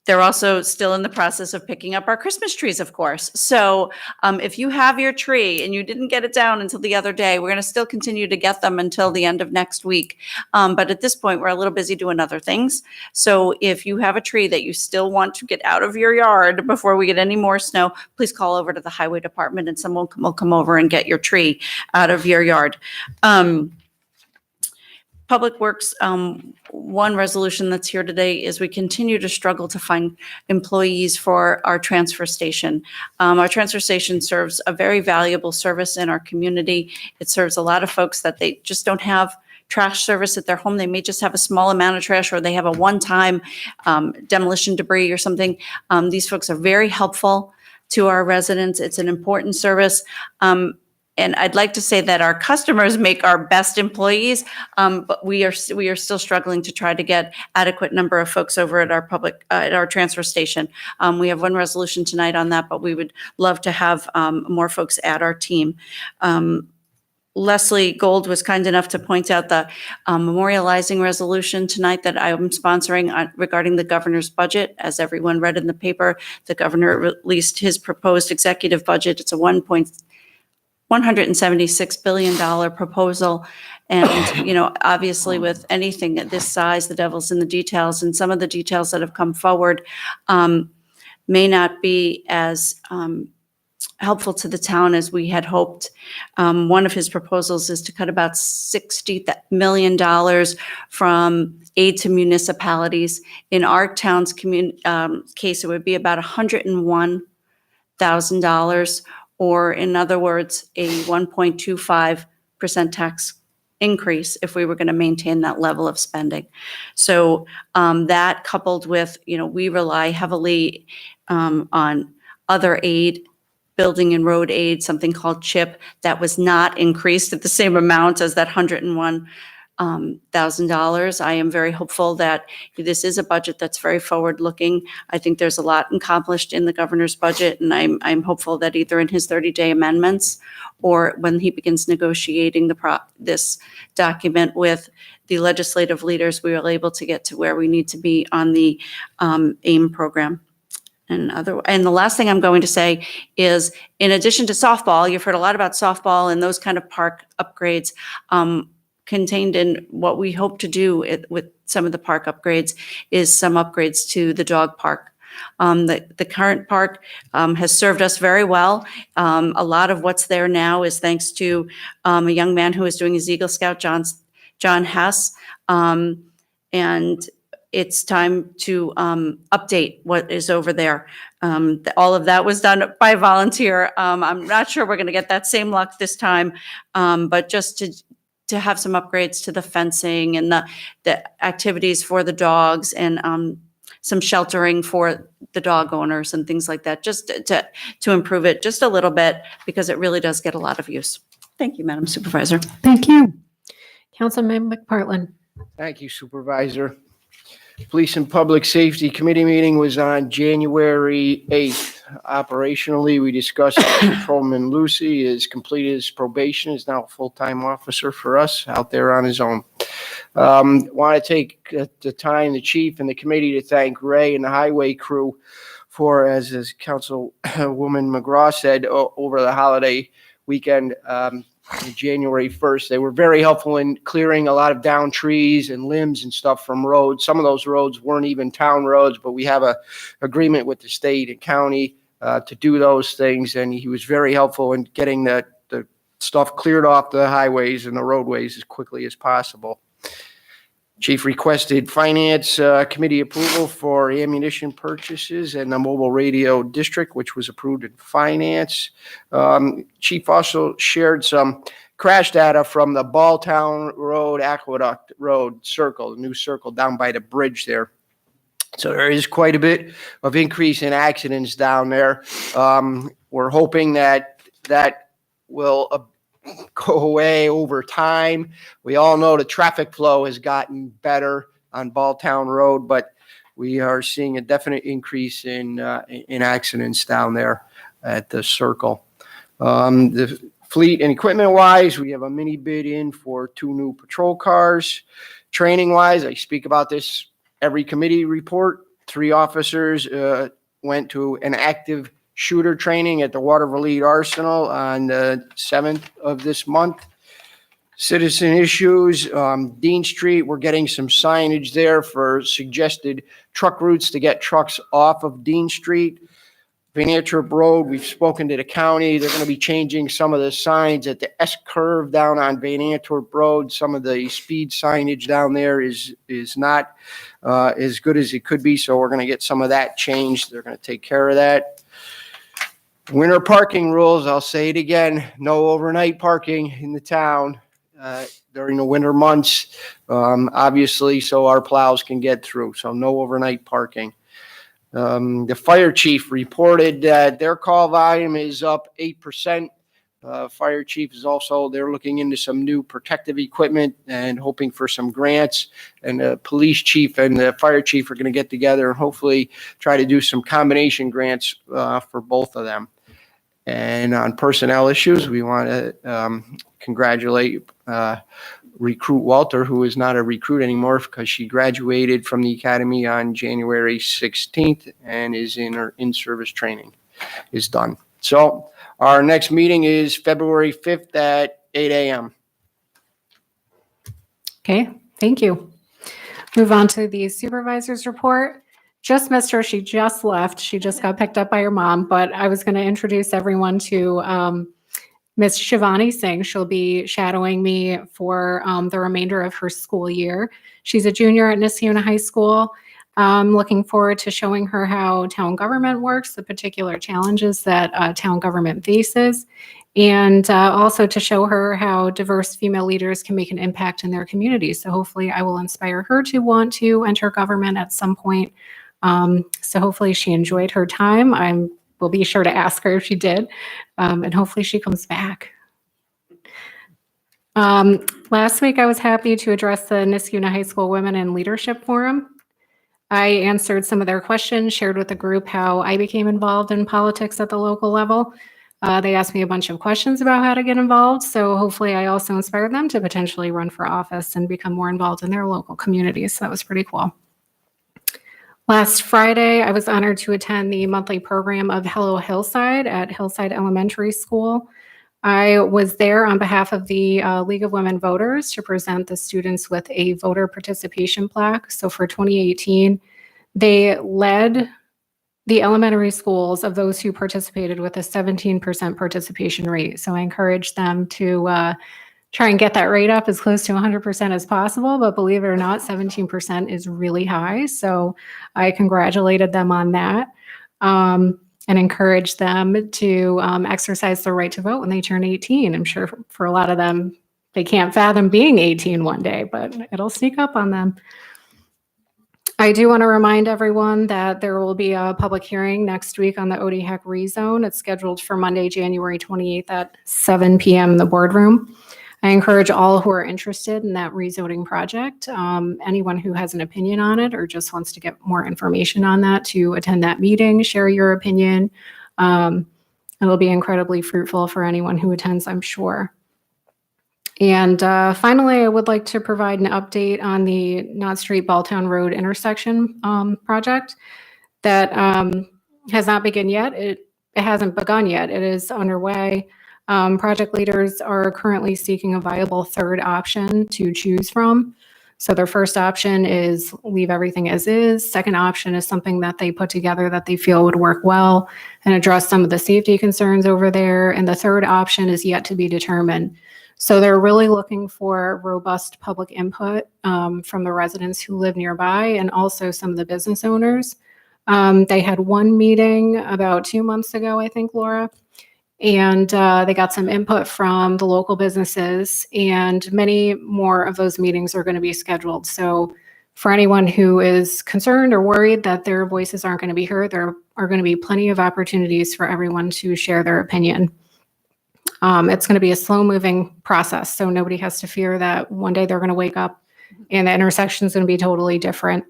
they're also still in the process of picking up our Christmas trees, of course. So if you have your tree and you didn't get it down until the other day, we're going to still continue to get them until the end of next week. But at this point, we're a little busy doing other things. So if you have a tree that you still want to get out of your yard before we get any more snow, please call over to the highway department and someone will come over and get your tree out of your yard. Public Works, one resolution that's here today is we continue to struggle to find employees for our transfer station. Our transfer station serves a very valuable service in our community. It serves a lot of folks that they just don't have trash service at their home. They may just have a small amount of trash, or they have a one-time demolition debris or something. These folks are very helpful to our residents. It's an important service. And I'd like to say that our customers make our best employees, but we are still struggling to try to get adequate number of folks over at our transfer station. We have one resolution tonight on that, but we would love to have more folks add our team. Leslie Gold was kind enough to point out the memorializing resolution tonight that I am sponsoring regarding the governor's budget. As everyone read in the paper, the governor released his proposed executive budget. It's a $176 billion proposal. And, obviously with anything at this size, the devil's in the details, and some of the details that have come forward may not be as helpful to the town as we had hoped. One of his proposals is to cut about $60 million from aid to municipalities. In our town's case, it would be about $101,000, or in other words, a 1.25% tax increase if we were going to maintain that level of spending. So that coupled with, we rely heavily on other aid, building and road aid, something called CHIP, that was not increased at the same amount as that $101,000. I am very hopeful that this is a budget that's very forward-looking. I think there's a lot accomplished in the governor's budget, and I'm hopeful that either in his 30-day amendments or when he begins negotiating this document with the legislative leaders, we are able to get to where we need to be on the AIM program. And the last thing I'm going to say is, in addition to softball, you've heard a lot about softball and those kind of park upgrades. Contained in what we hope to do with some of the park upgrades is some upgrades to the dog park. The current park has served us very well. A lot of what's there now is thanks to a young man who is doing his Eagle Scout, John Hess. And it's time to update what is over there. All of that was done by volunteer. I'm not sure we're going to get that same luck this time, but just to have some upgrades to the fencing and the activities for the dogs and some sheltering for the dog owners and things like that, just to improve it just a little bit, because it really does get a lot of use. Thank you, Madam Supervisor. Thank you. Councilman McPartlin. Thank you, Supervisor. Police and Public Safety Committee meeting was on January 8th. Operationally, we discussed Patrolman Lucy has completed his probation, is now a full-time officer for us out there on his own. Want to take the time, the chief and the committee, to thank Ray and the highway crew for, as Councilwoman McGraw said, over the holiday weekend, January 1st. They were very helpful in clearing a lot of down trees and limbs and stuff from roads. Some of those roads weren't even town roads, but we have a agreement with the state and county to do those things. And he was very helpful in getting the stuff cleared off the highways and the roadways as quickly as possible. Chief requested Finance Committee approval for ammunition purchases and the mobile radio district, which was approved in Finance. Chief also shared some crash data from the Balltown Road, Aqueduct Road Circle, the new circle down by the bridge there. So there is quite a bit of increase in accidents down there. We're hoping that will go away over time. We all know the traffic flow has gotten better on Balltown Road, but we are seeing a definite increase in accidents down there at the circle. The fleet and equipment wise, we have a mini bid in for 2 new patrol cars. Training wise, I speak about this every committee report. 3 officers went to an active shooter training at the Waterville Lead Arsenal on the 7th of this month. Citizen issues, Dean Street, we're getting some signage there for suggested truck routes to get trucks off of Dean Street. Van Antwerp Road, we've spoken to the county. They're going to be changing some of the signs at the S curve down on Van Antwerp Road. Some of the speed signage down there is not as good as it could be, so we're going to get some of that changed. They're going to take care of that. Winter parking rules, I'll say it again, no overnight parking in the town during the winter months, obviously, so our plows can get through. So no overnight parking. The fire chief reported that their call volume is up 8%. Fire chief is also, they're looking into some new protective equipment and hoping for some grants. And the police chief and the fire chief are going to get together and hopefully try to do some combination grants for both of them. And on personnel issues, we want to congratulate recruit Walter, who is not a recruit anymore because she graduated from the academy on January 16th and is in her in-service training is done. So our next meeting is February 5th at 8 a.m. Okay, thank you. Move on to the supervisor's report. Just missed her. She just left. She just got picked up by her mom, but I was going to introduce everyone to Miss Shivani Singh. She'll be shadowing me for the remainder of her school year. She's a junior at Niskayuna High School. I'm looking forward to showing her how town government works, the particular challenges that town government faces, and also to show her how diverse female leaders can make an impact in their communities. So hopefully I will inspire her to want to enter government at some point. So hopefully she enjoyed her time. I will be sure to ask her if she did, and hopefully she comes back. Last week, I was happy to address the Niskayuna High School Women in Leadership Forum. I answered some of their questions, shared with the group how I became involved in politics at the local level. They asked me a bunch of questions about how to get involved, so hopefully I also inspired them to potentially run for office and become more involved in their local communities. So that was pretty cool. Last Friday, I was honored to attend the monthly program of Hello Hillside at Hillside Elementary School. I was there on behalf of the League of Women Voters to present the students with a voter participation plaque. So for 2018, they led the elementary schools of those who participated with a 17% participation rate. So I encourage them to try and get that rate up as close to 100% as possible. But believe it or not, 17% is really high. So I congratulated them on that. And encourage them to exercise their right to vote when they turn 18. I'm sure for a lot of them, they can't fathom being 18 one day, but it'll sneak up on them. I do want to remind everyone that there will be a public hearing next week on the ODHEC rezone. It's scheduled for Monday, January 28th at 7 p.m. in the boardroom. I encourage all who are interested in that rezoning project, anyone who has an opinion on it or just wants to get more information on that, to attend that meeting, share your opinion. It'll be incredibly fruitful for anyone who attends, I'm sure. And finally, I would like to provide an update on the Knott Street Balltown Road intersection project that has not begun yet. It hasn't begun yet. It is underway. Project leaders are currently seeking a viable third option to choose from. So their first option is leave everything as is. Second option is something that they put together that they feel would work well and address some of the safety concerns over there. And the third option is yet to be determined. So they're really looking for robust public input from the residents who live nearby and also some of the business owners. They had one meeting about 2 months ago, I think, Laura. And they got some input from the local businesses, and many more of those meetings are going to be scheduled. So for anyone who is concerned or worried that their voices aren't going to be heard, there are going to be plenty of opportunities for everyone to share their opinion. It's going to be a slow-moving process, so nobody has to fear that one day they're going to wake up and the intersection is going to be totally different.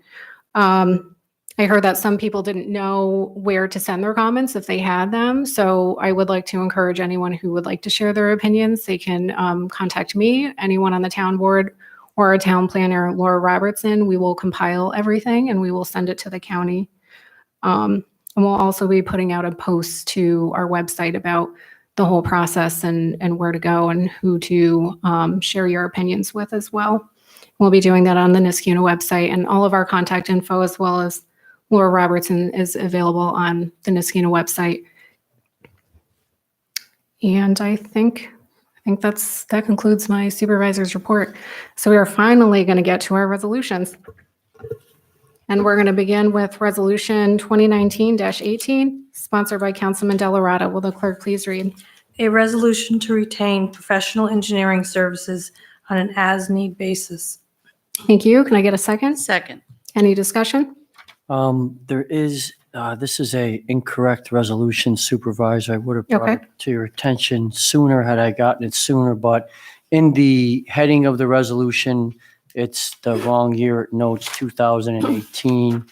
I heard that some people didn't know where to send their comments if they had them. So I would like to encourage anyone who would like to share their opinions. They can contact me, anyone on the town board, or our town planner, Laura Robertson. We will compile everything and we will send it to the county. And we'll also be putting out a post to our website about the whole process and where to go and who to share your opinions with as well. We'll be doing that on the Niskuna website, and all of our contact info as well as Laura Robertson is available on the Niskuna website. And I think that concludes my supervisor's report. So we are finally going to get to our resolutions. And we're going to begin with Resolution 2019-18, sponsored by Councilman Delarada. Will the clerk please read? A resolution to retain professional engineering services on an as-need basis. Thank you. Can I get a second? Second. Any discussion? This is a incorrect resolution, Supervisor. I would have brought Okay. it to your attention sooner had I gotten it sooner, but in the heading of the resolution, it's the wrong year. It notes 2018.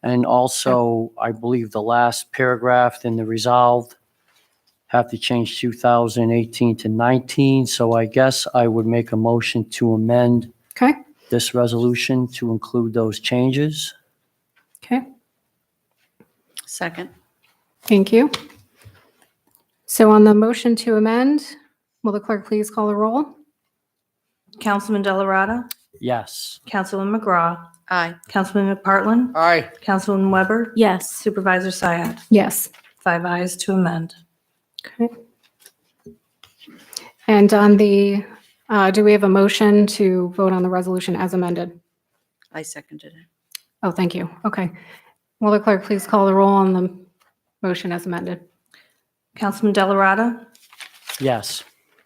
And also, I believe the last paragraph in the resolved have to change 2018 to 19. So I guess I would make a motion to amend Okay. this resolution to include those changes. Okay. Second. Thank you. So on the motion to amend, will the clerk please call the roll? Councilman Delarada. Yes. Councilman McGraw. Aye. Councilman McPartlin. Aye. Councilman Weber. Yes. Supervisor Syed. Yes. 5 ayes to amend. Okay. And on the, do we have a motion to vote on the resolution as amended? I seconded it. Oh, thank you. Okay. Will the clerk please call the roll on the motion as amended? Councilman Delarada. Yes.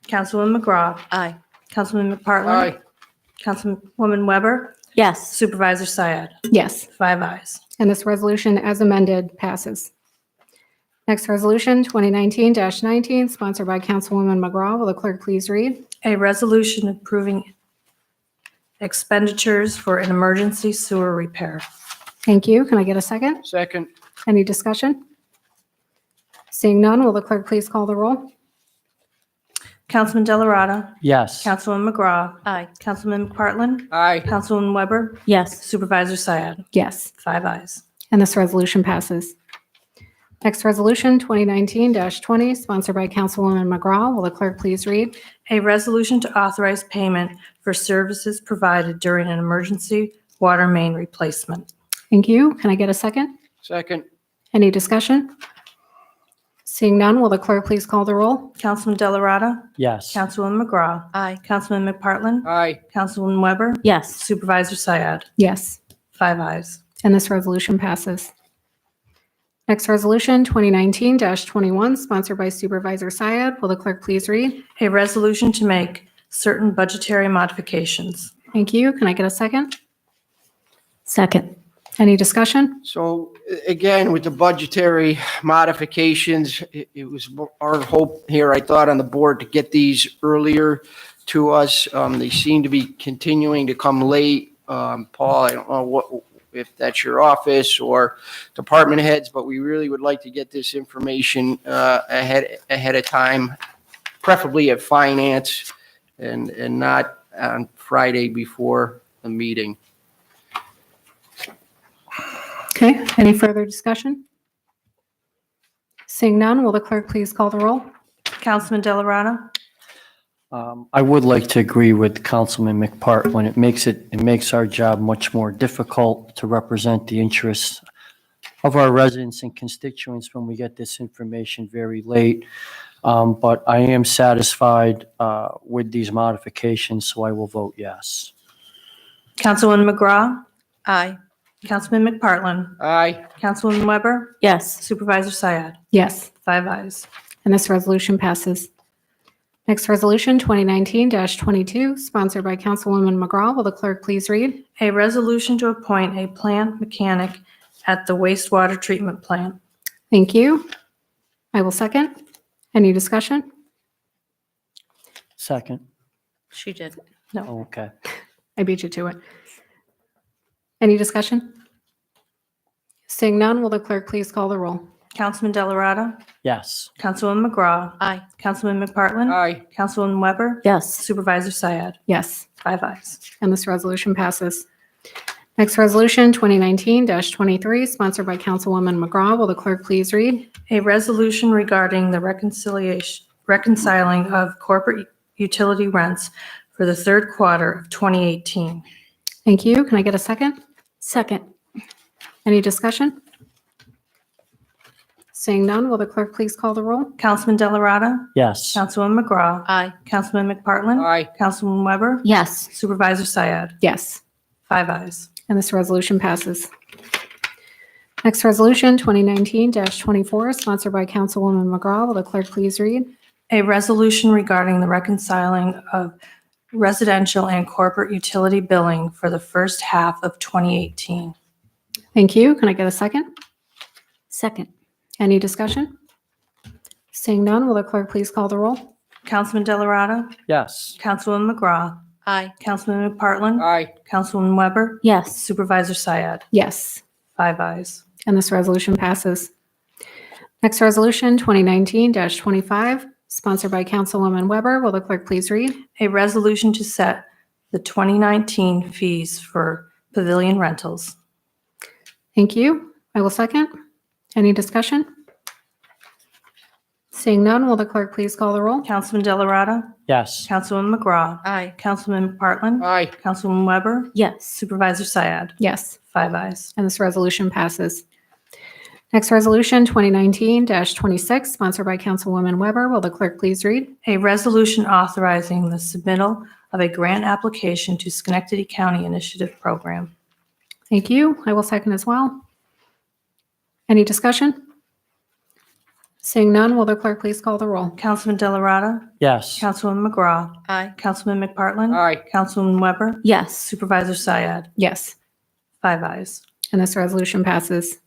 Councilman McGraw. Aye. Councilman McPartlin. Aye. Councilwoman Weber. Yes. Supervisor Syed. Yes. 5 ayes. And this resolution as amended passes. Next resolution, 2019-19, sponsored by Councilwoman McGraw. Will the clerk please read? A resolution approving expenditures for an emergency sewer repair. Thank you. Can I get a second? Second. Any discussion? Seeing none, will the clerk please call the roll? Councilman Delarada. Yes. Councilman McGraw. Aye. Councilman McPartlin. Aye. Councilwoman Weber. Yes. Supervisor Syed. Yes. 5 ayes. And this resolution passes. Next resolution, 2019-20, sponsored by Councilwoman McGraw. Will the clerk please read? A resolution to authorize payment for services provided during an emergency water main replacement. Thank you. Can I get a second? Second. Any discussion? Seeing none, will the clerk please call the roll? Councilman Delarada. Yes. Councilwoman McGraw. Aye. Councilman McPartlin. Aye. Councilwoman Weber. Yes. Supervisor Syed. Yes. 5 ayes. And this resolution passes. Next resolution, 2019-21, sponsored by Supervisor Syed. Will the clerk please read? A resolution to make certain budgetary modifications. Thank you. Can I get a second? Second. Any discussion? So again, with the budgetary modifications, it was our hope here, I thought, on the board to get these earlier to us. They seem to be continuing to come late. Paul, I don't know if that's your office or department heads, but we really would like to get this information ahead of time, preferably at finance and not on Friday before the meeting. Okay. Any further discussion? Seeing none, will the clerk please call the roll? Councilman Delarada. I would like to agree with Councilman McPartlin. It makes our job much more difficult to represent the interests of our residents and constituents when we get this information very late. But I am satisfied with these modifications, so I will vote yes. Councilwoman McGraw. Aye. Councilman McPartlin. Aye. Councilwoman Weber. Yes. Supervisor Syed. Yes. 5 ayes. And this resolution passes. Next resolution, 2019-22, sponsored by Councilwoman McGraw. Will the clerk please read? A resolution to appoint a plant mechanic at the wastewater treatment plant. Thank you. I will second. Any discussion? Second. She did. Oh, okay. I beat you to it. Any discussion? Seeing none, will the clerk please call the roll? Councilman Delarada. Yes. Councilwoman McGraw. Aye. Councilman McPartlin. Aye. Councilwoman Weber. Yes. Supervisor Syed. Yes. 5 ayes. And this resolution passes. Next resolution, 2019-23, sponsored by Councilwoman McGraw. Will the clerk please read? A resolution regarding the reconciling of corporate utility rents for the third quarter of 2018. Thank you. Can I get a second? Second. Any discussion? Seeing none, will the clerk please call the roll? Councilman Delarada. Yes. Councilwoman McGraw. Aye. Councilman McPartlin. Aye. Councilwoman Weber. Yes. Supervisor Syed. Yes. 5 ayes. And this resolution passes. Next resolution, 2019-24, sponsored by Councilwoman McGraw. Will the clerk please read? A resolution regarding the reconciling of residential and corporate utility billing for the first half of 2018. Thank you. Can I get a second? Second. Any discussion? Seeing none, will the clerk please call the roll? Councilman Delarada. Yes. Councilwoman McGraw. Aye. Councilman McPartlin. Aye. Councilwoman Weber. Yes. Supervisor Syed. Yes. 5 ayes. And this resolution passes. Next resolution, 2019-25, sponsored by Councilwoman Weber. Will the clerk please read? A resolution to set the 2019 fees for pavilion rentals. Thank you. I will second. Any discussion? Seeing none, will the clerk please call the roll? Councilman Delarada. Yes. Councilwoman McGraw. Aye. Councilman McPartlin. Aye. Councilwoman Weber. Yes. Supervisor Syed. Yes. 5 ayes. And this resolution passes. Next resolution, 2019-26, sponsored by Councilwoman Weber. Will the clerk please read? A resolution authorizing the submittal of a grant application to Schenectady County Initiative Program. Thank you. I will second as well. Any discussion? Seeing none, will the clerk please call the roll? Councilman Delarada. Yes. Councilwoman McGraw. Aye. Councilman McPartlin. Aye. Councilwoman Weber. Yes. Supervisor Syed. Yes. 5 ayes. And this resolution passes.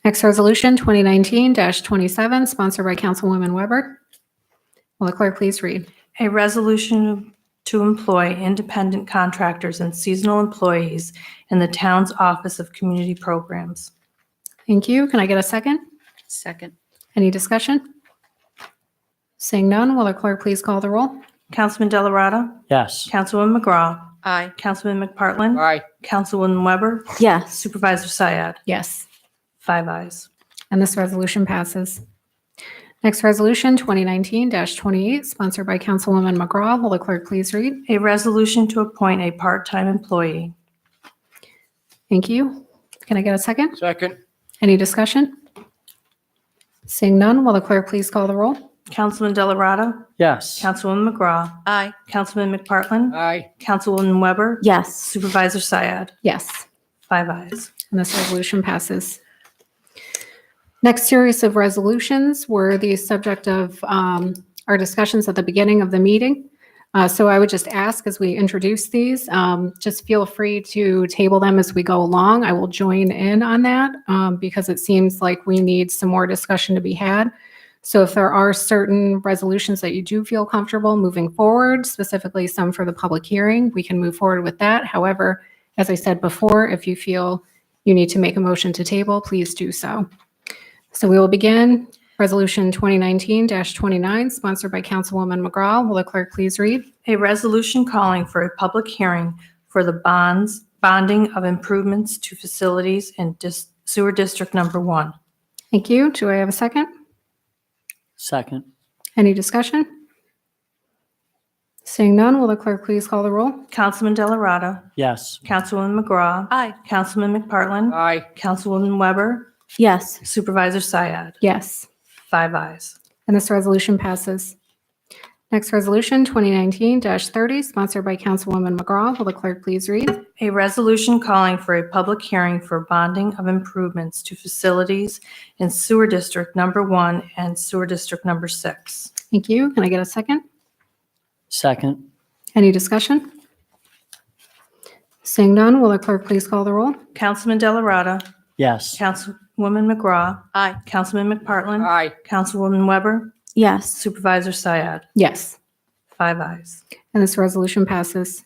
Next resolution, 2019-27, sponsored by Councilwoman Weber. Will the clerk please read? A resolution to employ independent contractors and seasonal employees in the town's Office of Community Programs. Thank you. Can I get a second? Second. Any discussion? Seeing none, will the clerk please call the roll? Councilman Delarada. Yes. Councilwoman McGraw. Aye. Councilman McPartlin. Aye. Councilwoman Weber. Yes. Supervisor Syed. Yes. 5 ayes. And this resolution passes. Next resolution, 2019-28, sponsored by Councilwoman McGraw. Will the clerk please read? A resolution to appoint a part-time employee. Thank you. Can I get a second? Second. Any discussion? Seeing none, will the clerk please call the roll? Councilman Delarada. Yes. Councilwoman McGraw. Aye. Councilman McPartlin. Aye. Councilwoman Weber. Yes. Supervisor Syed. Yes. 5 ayes. And this resolution passes. Next series of resolutions were the subject of our discussions at the beginning of the meeting. So I would just ask as we introduce these, just feel free to table them as we go along. I will join in on that because it seems like we need some more discussion to be had. So if there are certain resolutions that you do feel comfortable moving forward, specifically some for the public hearing, we can move forward with that. However, as I said before, if you feel you need to make a motion to table, please do so. So we will begin Resolution 2019-29, sponsored by Councilwoman McGraw. Will the clerk please read? A resolution calling for a public hearing for the bonding of improvements to facilities in Sewer District Number 1. Thank you. Do I have a second? Second. Any discussion? Seeing none, will the clerk please call the roll? Councilman Delarada. Yes. Councilwoman McGraw. Aye. Councilman McPartlin. Aye. Councilwoman Weber. Yes. Supervisor Syed. Yes. 5 ayes. And this resolution passes. Next resolution, 2019-30, sponsored by Councilwoman McGraw. Will the clerk please read? A resolution calling for a public hearing for bonding of improvements to facilities in Sewer District Number 1 and Sewer District Number 6. Thank you. Can I get a second? Second. Any discussion? Seeing none, will the clerk please call the roll? Councilman Delarada. Yes. Councilwoman McGraw. Aye. Councilman McPartlin. Aye. Councilwoman Weber. Yes. Supervisor Syed. Yes. 5 ayes. And this resolution passes.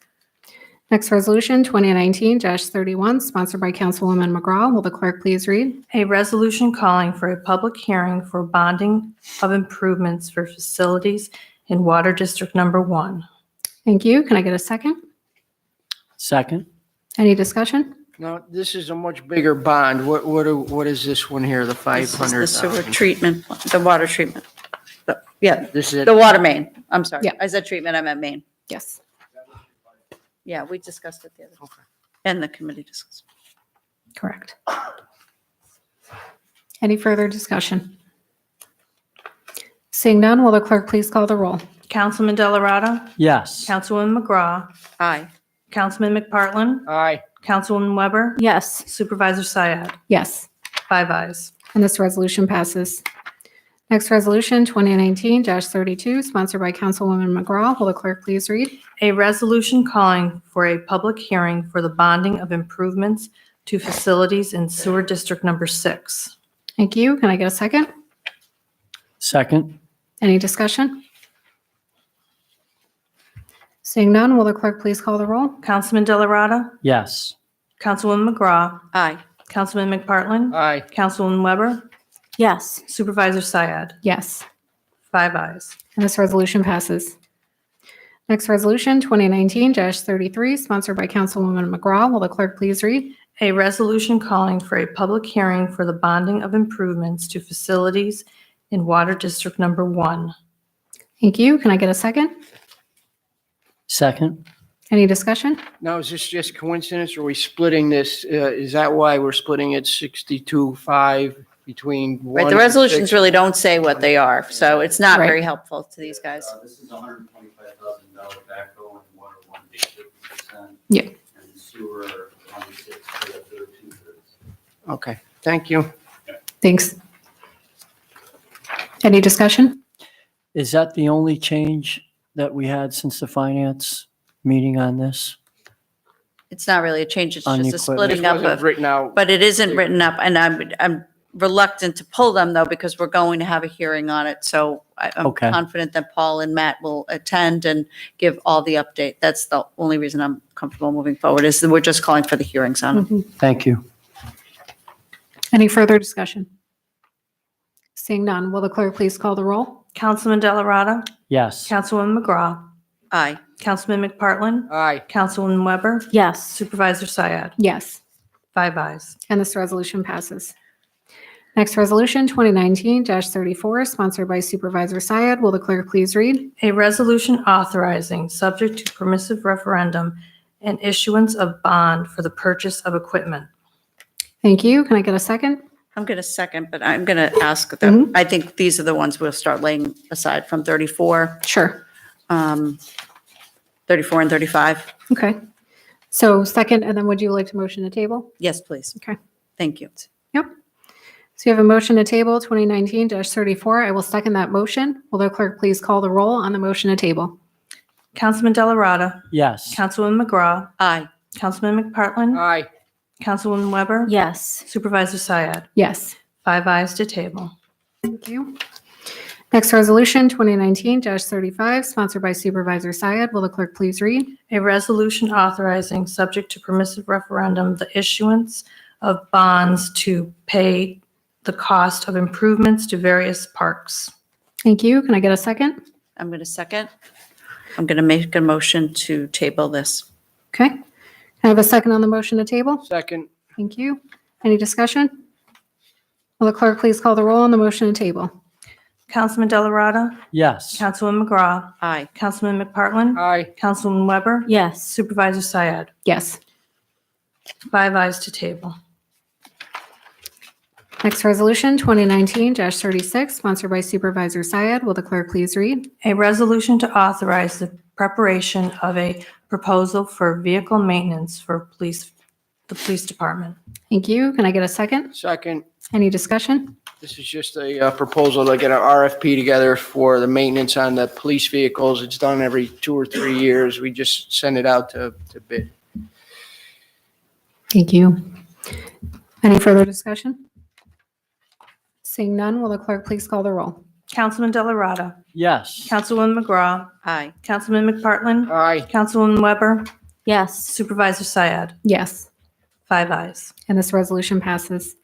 Next resolution, 2019-31, sponsored by Councilwoman McGraw. Will the clerk please read? A resolution calling for a public hearing for bonding of improvements for facilities in Water District Number 1. Thank you. Can I get a second? Second. Any discussion? Now, this is a much bigger bond. What is this one here, the This is the 500,000? sewer treatment, the water treatment. Yeah, This is the water main. I'm sorry. Yeah. I said treatment, I meant main. Yes. Yeah, we discussed it the other day. And the committee discussed. Correct. Any further discussion? Seeing none, will the clerk please call the roll? Councilman Delarada. Yes. Councilwoman McGraw. Aye. Councilman McPartlin. Aye. Councilwoman Weber. Yes. Supervisor Syed. Yes. 5 ayes. And this resolution passes. Next resolution, 2019-32, sponsored by Councilwoman McGraw. Will the clerk please read? A resolution calling for a public hearing for the bonding of improvements to facilities in Sewer District Number 6. Thank you. Can I get a second? Second. Any discussion? Seeing none, will the clerk please call the roll? Councilman Delarada. Yes. Councilwoman McGraw. Aye. Councilman McPartlin. Aye. Councilwoman Weber. Yes. Supervisor Syed. Yes. 5 ayes. And this resolution passes. Next resolution, 2019-33, sponsored by Councilwoman McGraw. Will the clerk please read? A resolution calling for a public hearing for the bonding of improvements to facilities in Water District Number 1. Thank you. Can I get a second? Second. Any discussion? Now, is this just coincidence? Are we splitting this? Is that why we're splitting it 62-5 between one? Right, the and resolutions six? really don't say what they are, so it's not Right. very helpful to these guys. This is $125,000 backhoe and water, one big 50%. Yeah. And sewer, 1/6 to the other 2/3. Okay, thank you. Thanks. Any discussion? Is that the only change that we had since the finance meeting on this? It's not really a change, it's On the just a equipment. This splitting up wasn't of, written out. but it isn't written up, and I'm reluctant to pull them though, because we're going to have a hearing on it, so I'm Okay. confident that Paul and Matt will attend and give all the update. That's the only reason I'm comfortable moving forward, is that we're just calling for the hearings on it. Thank you. Any further discussion? Seeing none, will the clerk please call the roll? Councilman Delarada. Yes. Councilwoman McGraw. Aye. Councilman McPartlin. Aye. Councilwoman Weber. Yes. Supervisor Syed. Yes. 5 ayes. And this resolution passes. Next resolution, 2019-34, sponsored by Supervisor Syed. Will the clerk please read? A resolution authorizing, subject to permissive referendum, and issuance of bond for the purchase of equipment. Thank you. Can I get a second? I'm going to second, but I'm going to ask Mhm. them. I think these are the ones we'll start laying aside from 34, Sure. 34 and 35. Okay. So second, and then would you like to motion to table? Yes, please. Okay. Thank you. Yep. So you have a motion to table 2019-34. I will second that motion. Will the clerk please call the roll on the motion to table? Councilman Delarada. Yes. Councilwoman McGraw. Aye. Councilman McPartlin. Aye. Councilwoman Weber. Yes. Supervisor Syed. Yes. 5 ayes to table. Thank you. Next resolution, 2019-35, sponsored by Supervisor Syed. Will the clerk please read? A resolution authorizing, subject to permissive referendum, the issuance of bonds to pay the cost of improvements to various parks. Thank you. Can I get a second? I'm going to second. I'm going to make a motion to table this. Okay. Can I have a second on the motion to table? Second. Thank you. Any discussion? Will the clerk please call the roll on the motion to table? Councilman Delarada. Yes. Councilwoman McGraw. Aye. Councilman McPartlin. Aye. Councilwoman Weber. Yes. Supervisor Syed. Yes. 5 ayes to table. Next resolution, 2019-36, sponsored by Supervisor Syed. Will the clerk please read? A resolution to authorize the preparation of a proposal for vehicle maintenance for the police department. Thank you. Can I get a second? Second. Any discussion? This is just a proposal to get an RFP together for the maintenance on the police vehicles. It's done every 2 or 3 years. We just send it out to bid. Thank you. Any further discussion? Seeing none, will the clerk please call the roll? Councilman Delarada. Yes. Councilwoman McGraw. Aye. Councilman McPartlin. Aye. Councilwoman Weber. Yes. Supervisor Syed. Yes. 5 ayes. And this resolution passes.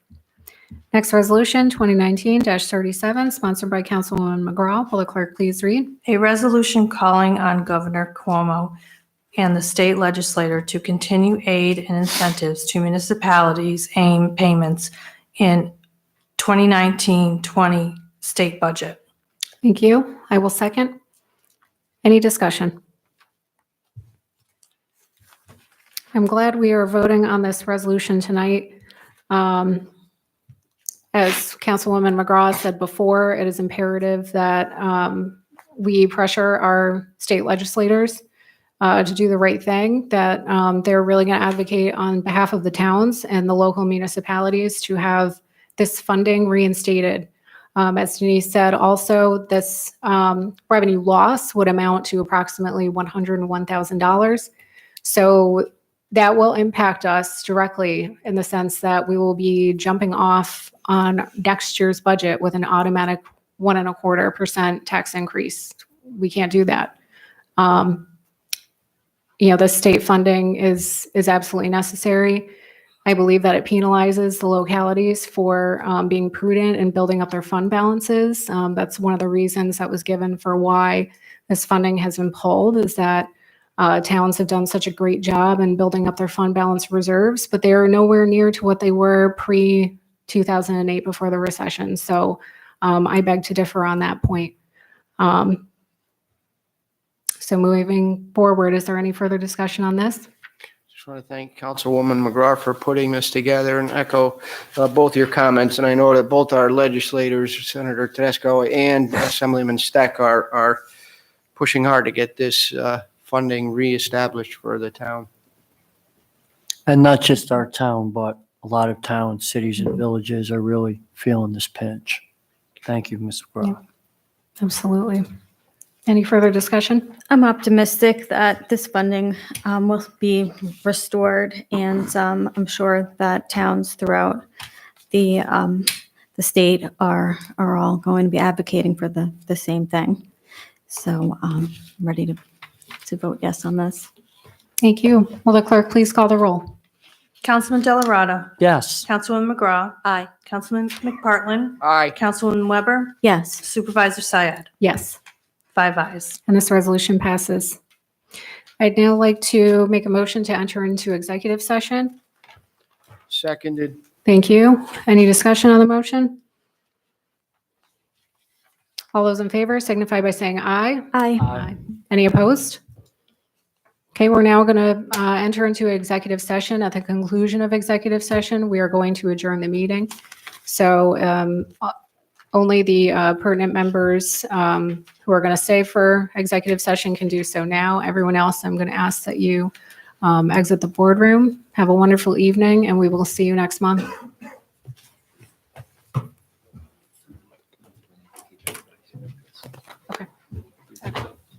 Next resolution, 2019-37, sponsored by Councilwoman McGraw. Will the clerk please read? A resolution calling on Governor Cuomo and the state legislator to continue aid and incentives to municipalities AIM payments in 2019-20 state budget. Thank you. I will second. Any discussion? I'm glad we are voting on this resolution tonight. As Councilwoman McGraw said before, it is imperative that we pressure our state legislators to do the right thing, that they're really going to advocate on behalf of the towns and the local municipalities to have this funding reinstated. As Denise said, also, this revenue loss would amount to approximately $101,000. So that will impact us directly in the sense that we will be jumping off on next year's budget with an automatic 1.25% tax increase. We can't do that. The state funding is absolutely necessary. I believe that it penalizes the localities for being prudent and building up their fund balances. That's one of the reasons that was given for why this funding has been pulled, is that towns have done such a great job in building up their fund balance reserves, but they are nowhere near to what they were pre-2008 before the recession. So I beg to differ on that point. So moving forward, is there any further discussion on this? Just want to thank Councilwoman McGraw for putting this together and echo both your comments. And I know that both our legislators, Senator Tedesco and Assemblyman Steck, are pushing hard to get this funding reestablished for the town. And not just our town, but a lot of towns, cities, and villages are really feeling this pinch. Thank you, Ms. McGraw. Absolutely. Any further discussion? I'm optimistic that this funding will be restored, and I'm sure that towns throughout the state are all going to be advocating for the same thing. So I'm ready to vote yes on this. Thank you. Will the clerk please call the roll? Councilman Delarada. Yes. Councilwoman McGraw. Aye. Councilman McPartlin. Aye. Councilwoman Weber. Yes. Supervisor Syed. Yes. 5 ayes. And this resolution passes. I'd now like to make a motion to enter into executive session. Seconded. Thank you. Any discussion on the motion? All those in favor signify by saying aye. Aye. Any opposed? Okay, we're now going to enter into executive session. At the conclusion of executive session, we are going to adjourn the meeting. So only the pertinent members who are going to stay for executive session can do so now. Everyone else, I'm going to ask that you exit the boardroom. Have a wonderful evening, and we will see you next month.